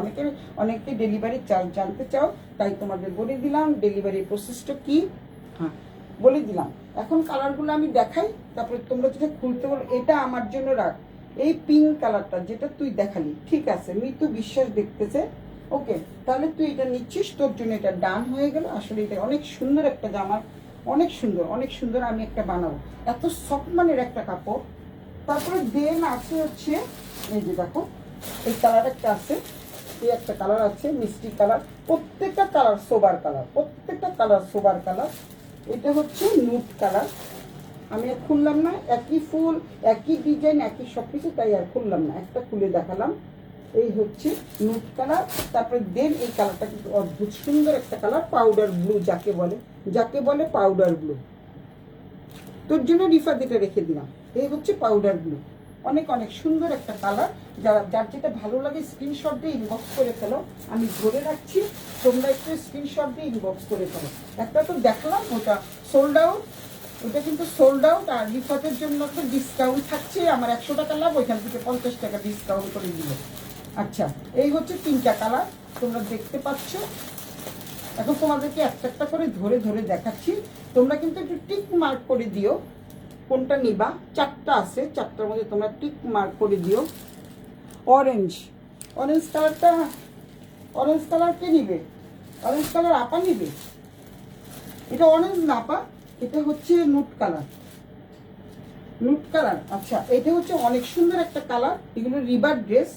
অনেকে ডেলিভারি চার্জ জানতে চাও, তাই তোমাদের বলে দিলাম ডেলিভারি প্রসেসটা কি। হ্যাঁ বলে দিলাম। এখন কালারগুলো আমি দেখাই, তারপরে তোমরা যেটা খুলতে বলো। এটা আমার জন্য রাখ, এই পিঙ্ক কালারটা যেটা তুই দেখালি, ঠিক আছে, মিতু বিশ্বাস দেখতেছে, ওকে, তাহলে তুই এটা নিচ্ছিস, তোর জন্য এটা ডান হয়ে গেল। আসলে এটা অনেক সুন্দর একটা জামা, অনেক সুন্দর অনেক সুন্দর, আমি একটা বানাবো, এত সফট মানের একটা কাপড়। তারপরে দেন আছে হচ্ছে এই যে দেখো, এই কালার একটা আছে, এই একটা কালার আছে মিষ্টি কালার, প্রত্যেকটা কালার সোবার কালার, প্রত্যেকটা কালার সোবার কালার। এটা হচ্ছে নুট কালার, আমি আর খুললাম না, একই ফুল একই ডিজাইন একই সব কিছু, তাই আর খুললাম না, একটা খুলে দেখালাম। এই হচ্ছে নুট কালার। তারপরে দেন এই কালারটা কিন্তু অদ্ভুত সুন্দর একটা কালার, পাউডার ব্লু যাকে বলে পাউডার ব্লু। তোর জন্য রিফাত এটা রেখে দিলাম। এই হচ্ছে পাউডার ব্লু, অনেক অনেক সুন্দর একটা কালার। যার যেটা ভালো লাগে স্ক্রিনশট দিয়ে ইনবক্স করে ফেলো, আমি ধরে রাখছি, তোমরা একটু স্ক্রিনশট দিয়ে ইনবক্স করে ফেলো। একটা তো দেখলাম ওটা সোল্ড আউট, ওটা কিন্তু সোল্ড আউট। আর রিফাতের জন্য তো ডিসকাউন্ট থাকছে, আমার 100 টাকা লাভ, ওইখান থেকে 50 টাকা ডিসকাউন্ট করে দিল। আচ্ছা এই হচ্ছে 3টা কালার তোমরা দেখতে পাচ্ছ। এখন তোমাদেরকে একটা একটা করে ধরে ধরে দেখাচ্ছি, তোমরা কিন্তু একটু টিক মার্ক করে দিও কোনটা নিবা। 4টা আছে, 4টার মধ্যে তোমরা টিক মার্ক করে দিও। অরেঞ্জ কালারটা, অরেঞ্জ কালার কে নিবে? অরেঞ্জ কালার আপা নিবে? এটা অরেঞ্জ না আপা, এটা হচ্ছে নুট কালার, নুট কালার। আচ্ছা এটা হচ্ছে অনেক সুন্দর একটা কালার। এগুলো রিবার ড্রেস,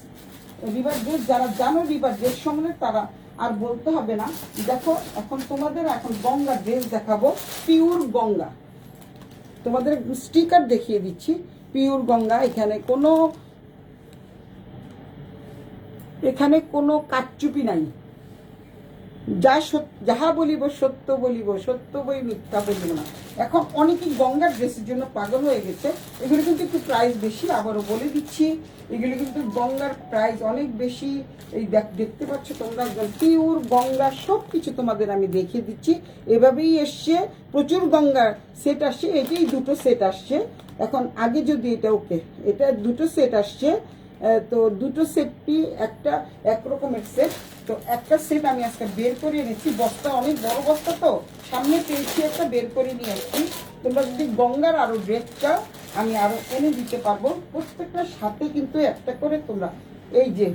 যারা জানো রিবার ড্রেস সম্বন্ধে তারা আর বলতে হবে না। দেখো এখন তোমাদের এখন গঙ্গা ড্রেস দেখাবো, পিওর গঙ্গা, তোমাদের স্টিকার দেখিয়ে দিচ্ছি, পিওর গঙ্গা। এখানে কোনো কারচুপি নাই, যাহা বলিব সত্য বলিব, সত্য বই মিথ্যা বলিব না। এখন অনেকেই গঙ্গার ড্রেসের জন্য পাগল হয়ে গেছে, এগুলো কিন্তু একটু প্রাইস বেশি, আবারও বলে দিচ্ছি, এগুলো কিন্তু গঙ্গার প্রাইস অনেক বেশি। এই দেখতে পাচ্ছ তোমরা, একদম পিওর গঙ্গা, সব কিছু তোমাদের আমি দেখিয়ে দিচ্ছি। এভাবেই এসছে, প্রচুর গঙ্গার সেট আসছে, এটাই 2টো সেট আসছে। এখন আগে যদি এটা ওকে, এটা 2টো সেট আসছে, তো 2টো সেটটি একটা একরকমের সেট। তো একটা সেট আমি আজকে বের করে এনেছি, বস্তা অনেক বড় বস্তা, তো সামনে পেয়েছি একটা, বের করে নিয়ে আসছি। তোমরা যদি গঙ্গার আরো ড্রেস চাও আমি আরো এনে দিতে পারবো। প্রত্যেকটার সাথে কিন্তু একটা করে তোমরা এই যে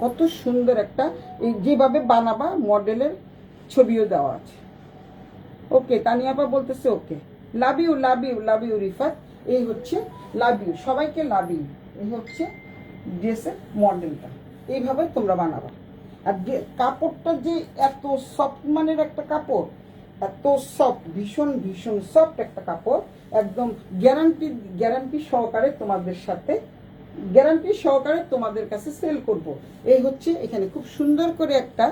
কত সুন্দর একটা, এই যেভাবে বানাবা মডেলের ছবিও দেওয়া আছে। ওকে তানিয়াপা বলতেছে okay, love you love you love you Rifat. এই হচ্ছে লাভ ইউ, সবাইকে লাভ ইউ। এই হচ্ছে ড্রেসের মডেলটা, এইভাবে তোমরা বানাবা। আর কাপড়টা যে এত সফট মানের একটা কাপড়, এত সফট, ভীষণ ভীষণ সফট একটা কাপড়, একদম গ্যারান্টি সহকারে তোমাদের সাথে, গ্যারান্টি সহকারে তোমাদের কাছে সেল করব। এই হচ্ছে এখানে খুব সুন্দর করে একটা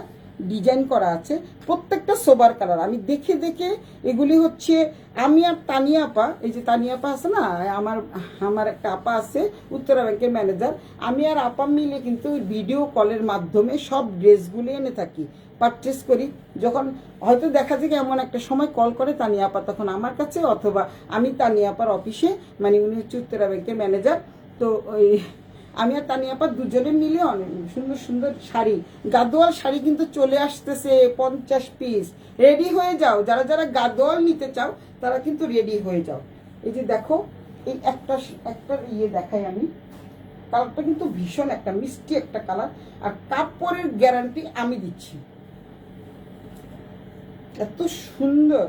ডিজাইন করা আছে, প্রত্যেকটা সোবার কালার। আমি দেখে দেখে এগুলি হচ্ছে আমি আর তানিয়া আপা, এই যে তানিয়া আপা আছে না, আমার একটা আপা আছে উত্তরা ব্যাংকের ম্যানেজার, আমি আর আপা মিলে কিন্তু ভিডিও কলের মাধ্যমে সব ড্রেসগুলি এনে থাকি, পারচেস করি। যখন হয়তো দেখা যায় এমন একটা সময় কল করে তানিয়া আপা, তখন আমার কাছে, অথবা আমি তানিয়া আপার অফিসে, মানে উনি হচ্ছে উত্তরা ব্যাংকের ম্যানেজার। তো ওই আমি আর তানিয়া আপা দুজনে মিলে অনেক সুন্দর সুন্দর শাড়ি, গাদোয়াল শাড়ি কিন্তু চলে আসতেছে 50 পিস। রেডি হয়ে যাও, যারা যারা গাদোয়াল নিতে চাও তারা কিন্তু রেডি হয়ে যাও। এই যে দেখো, এই একটা ইয়ে দেখাই আমি, কালারটা কিন্তু ভীষণ একটা মিষ্টি একটা কালার, আর কাপড়ের গ্যারান্টি আমি দিচ্ছি, এত সুন্দর।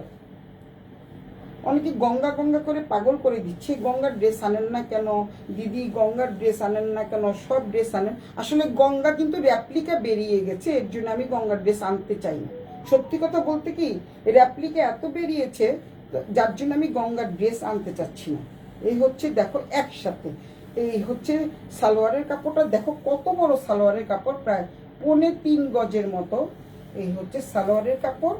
অনেকে গঙ্গা গঙ্গা করে পাগল করে দিচ্ছে, গঙ্গার ড্রেস আনেন না কেন দিদি, গঙ্গার ড্রেস আনেন না কেন, সব ড্রেস আনেন। আসলে গঙ্গা কিন্তু র্যাপ্লিকা বেরিয়ে গেছে, এর জন্য আমি গঙ্গার ড্রেস আনতে চাই না। সত্যি কথা বলতে কি, র্যাপ্লিকা এত বেরিয়েছে যার জন্য আমি গঙ্গার ড্রেস আনতে চাচ্ছি না। এই হচ্ছে দেখো একসাথে, এই হচ্ছে সালোয়ারের কাপড়টা দেখো কত বড় সালোয়ারের কাপড়, প্রায় 3.25 গজের মতো। এই হচ্ছে সালোয়ারের কাপড়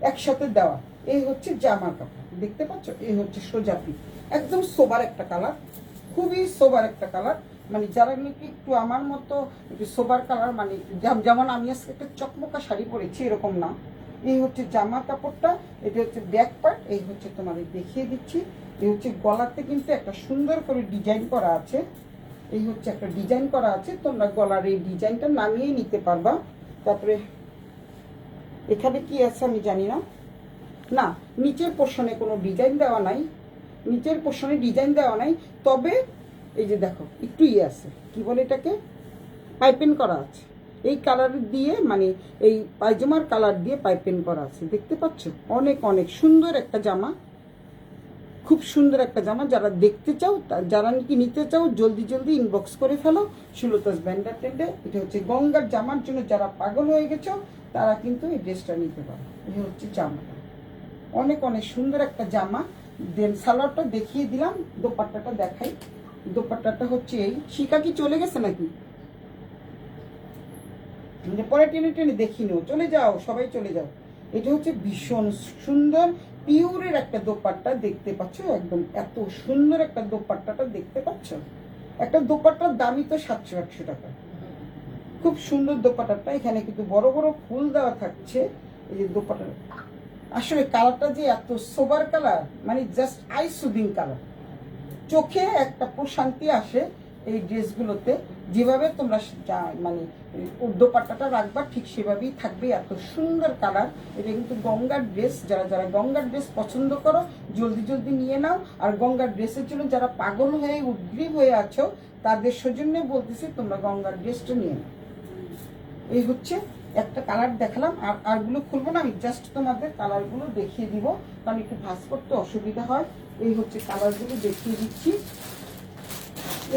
একসাথে দেওয়া। এই হচ্ছে জামার কাপড়, দেখতে পাচ্ছ, এই হচ্ছে সোজাপি, একদম সোবার একটা কালার, খুবই সোবার একটা কালার। মানে যারা নাকি একটু আমার মতো একটু সোবার কালার, মানে যেমন আমি আজকে একটা চকমকা শাড়ি পরেছি এরকম না। এই হচ্ছে জামার কাপড়টা, এটা হচ্ছে ব্যাক পার্ট। এই হচ্ছে তোমাদের দেখিয়ে দিচ্ছি, এই হচ্ছে গলাতে কিন্তু একটা সুন্দর করে ডিজাইন করা আছে। এই হচ্ছে একটা ডিজাইন করা আছে, তোমরা গলার এই ডিজাইনটা নামিয়ে নিতে পারবা। তারপরে এখানে কি আছে আমি জানি না, না নিচের পোর্শনে কোনো ডিজাইন দেওয়া নাই, নিচের পোর্শনে ডিজাইন দেওয়া নাই, তবে এই যে দেখো একটু ইয়ে আছে, কি বলে এটাকে, পাইপিং করা আছে। এই কালার দিয়ে, মানে এই পায়জামার কালার দিয়ে পাইপিং করা আছে, দেখতে পাচ্ছ। অনেক অনেক সুন্দর একটা জামা, খুব সুন্দর একটা জামা। যারা দেখতে চাও, যারা নাকি নিতে চাও, জলদি জলদি ইনবক্স করে ফেলো সুলতাস ব্যান্ডার টেন্ডে। এটা হচ্ছে গঙ্গার জামার জন্য যারা পাগল হয়ে গেছো তারা কিন্তু এই ড্রেসটা নিতে পারো। এই হচ্ছে জামাটা, অনেক অনেক সুন্দর একটা জামা। দেন সালোয়ারটা দেখিয়ে দিলাম, দোপাট্টাটা দেখাই। দোপাট্টাটা হচ্ছে এই, শিকা কি চলে গেছে নাকি, পরে টেনে টেনে দেখিয়ে নিও, চলে যাও সবাই চলে যাও। এটা হচ্ছে ভীষণ সুন্দর পিওরের একটা দোপাট্টা, দেখতে পাচ্ছ, একদম এত সুন্দর একটা দোপাট্টাটা দেখতে পাচ্ছ। একটা দোপাট্টার দামই তো 700-800 টাকা। খুব সুন্দর দোপাট্টাটা, এখানে কিন্তু বড় বড় ফুল দেওয়া থাকছে। এই যে দোপাট্টা, আসলে কালারটা যে এত সোবার কালার, মানে জাস্ট আই সুদিং কালার, চোখে একটা প্রশান্তি আসে এই ড্রেসগুলোতে। যেভাবে তোমরা মানে দোপাট্টাটা রাখবা ঠিক সেভাবেই থাকবে, এত সুন্দর কালার। এটা কিন্তু গঙ্গার ড্রেস, যারা যারা গঙ্গার ড্রেস পছন্দ করো জলদি জলদি নিয়ে নাও। আর গঙ্গার ড্রেসের জন্য যারা পাগল হয়ে উদ্গ্রীব হয়ে আছো তাদের সৌজন্যে বলতেছি তোমরা গঙ্গার ড্রেসটা নিয়ে নাও। এই হচ্ছে একটা কালার দেখালাম, আর আরগুলো খুলবো না, আমি জাস্ট তোমাদের কালারগুলো দেখিয়ে দিব, কারণ একটু ভাঁজ করতে অসুবিধা হয়। এই হচ্ছে কালারগুলো দেখিয়ে দিচ্ছি।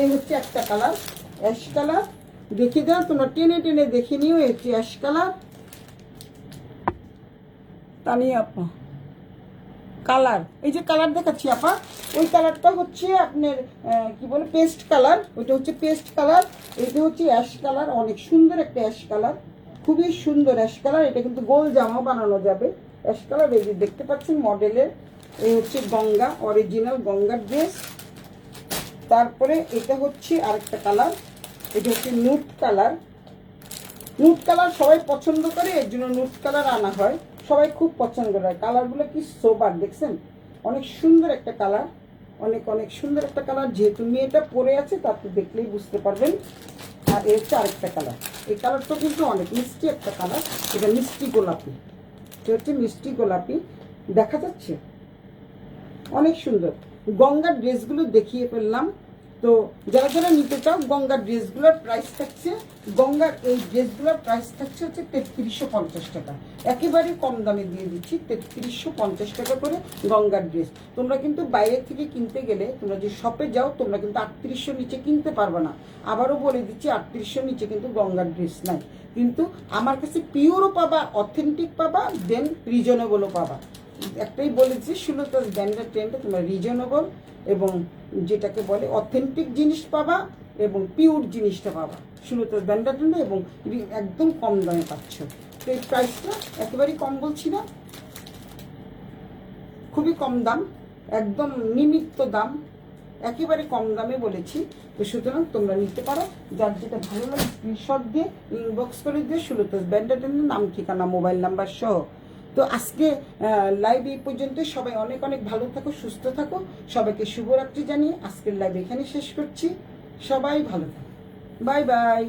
এই হচ্ছে একটা কালার, অ্যাশ কালার, দেখিয়ে দাও তোমরা টেনে টেনে দেখে নিও। এই হচ্ছে অ্যাশ কালার, তানিয়া আপা কালার, এই যে কালার দেখাচ্ছি আপা, ওই কালারটা হচ্ছে আপনার কি বলে পেস্ট কালার, ওইটা হচ্ছে পেস্ট কালার। এটা হচ্ছে অ্যাশ কালার, অনেক সুন্দর একটা অ্যাশ কালার, খুবই সুন্দর অ্যাশ কালার। এটা কিন্তু গোল জামাও বানানো যাবে অ্যাশ কালার। এই যে দেখতে পাচ্ছেন মডেলের, এই হচ্ছে গঙ্গা, অরিজিনাল গঙ্গার ড্রেস। তারপরে এটা হচ্ছে আরেকটা কালার, এটা হচ্ছে নুট কালার। নুট কালার সবাই পছন্দ করে, এর জন্য নুট কালার আনা হয়, সবাই খুব পছন্দ করে। কালারগুলো কি সোবার দেখছেন, অনেক সুন্দর একটা কালার, অনেক অনেক সুন্দর একটা কালার। যেহেতু মেয়েটা পরে আছে তাতে দেখলেই বুঝতে পারবেন। আর এর হচ্ছে আরেকটা কালার, এই কালারটা কিন্তু অনেক মিষ্টি একটা কালার, এটা মিষ্টি গোলাপি, এটা হচ্ছে মিষ্টি গোলাপি, দেখা যাচ্ছে অনেক সুন্দর। গঙ্গার ড্রেসগুলো দেখিয়ে ফেললাম। তো যারা যারা নিতে চাও, গঙ্গার ড্রেসগুলোর প্রাইস থাকছে, গঙ্গার এই ড্রেসগুলোর প্রাইস থাকছে হচ্ছে 3350 টাকা। একেবারে কম দামে দিয়ে দিচ্ছি 3350 টাকা করে গঙ্গার ড্রেস। তোমরা কিন্তু বাইরে থেকে কিনতে গেলে, তোমরা যে শপে যাও, তোমরা কিন্তু 3800 নিচে কিনতে পারবে না। আবারও বলে দিচ্ছি 3800 নিচে কিন্তু গঙ্গার ড্রেস নাই। কিন্তু আমার কাছে পিওরও পাবা, অথেন্টিক পাবা, দেন রিজনেবলও পাবা। একটাই বলেছি, সুলতাস ব্র্যান্ডের ট্রেন্ডে তোমরা রিজনেবল এবং যেটাকে বলে অথেন্টিক জিনিস পাবা এবং পিওর জিনিসটা পাবা সুলতাস ব্র্যান্ডের ট্রেন্ডে, এবং একদম কম দামে পাচ্ছ। তো এই প্রাইসটা একেবারেই কম বলছি না, খুবই কম দাম, একদম নিমিত্ত দাম, একেবারে কম দামে বলেছি। তো সুতরাং তোমরা নিতে পারো, যার যেটা ভালো লাগে স্ক্রিনশট দিয়ে ইনবক্স করে দিয়ে সুলতাস ব্র্যান্ডের নাম, ঠিকানা, মোবাইল নাম্বার সহ। তো আজকে লাইভ এই পর্যন্ত। সবাই অনেক অনেক ভালো থাকো, সুস্থ থাকো। সবাইকে শুভরাত্রি জানিয়ে আজকের লাইভ এখানে শেষ করছি। সবাই ভালো থাকো, বাই বাই।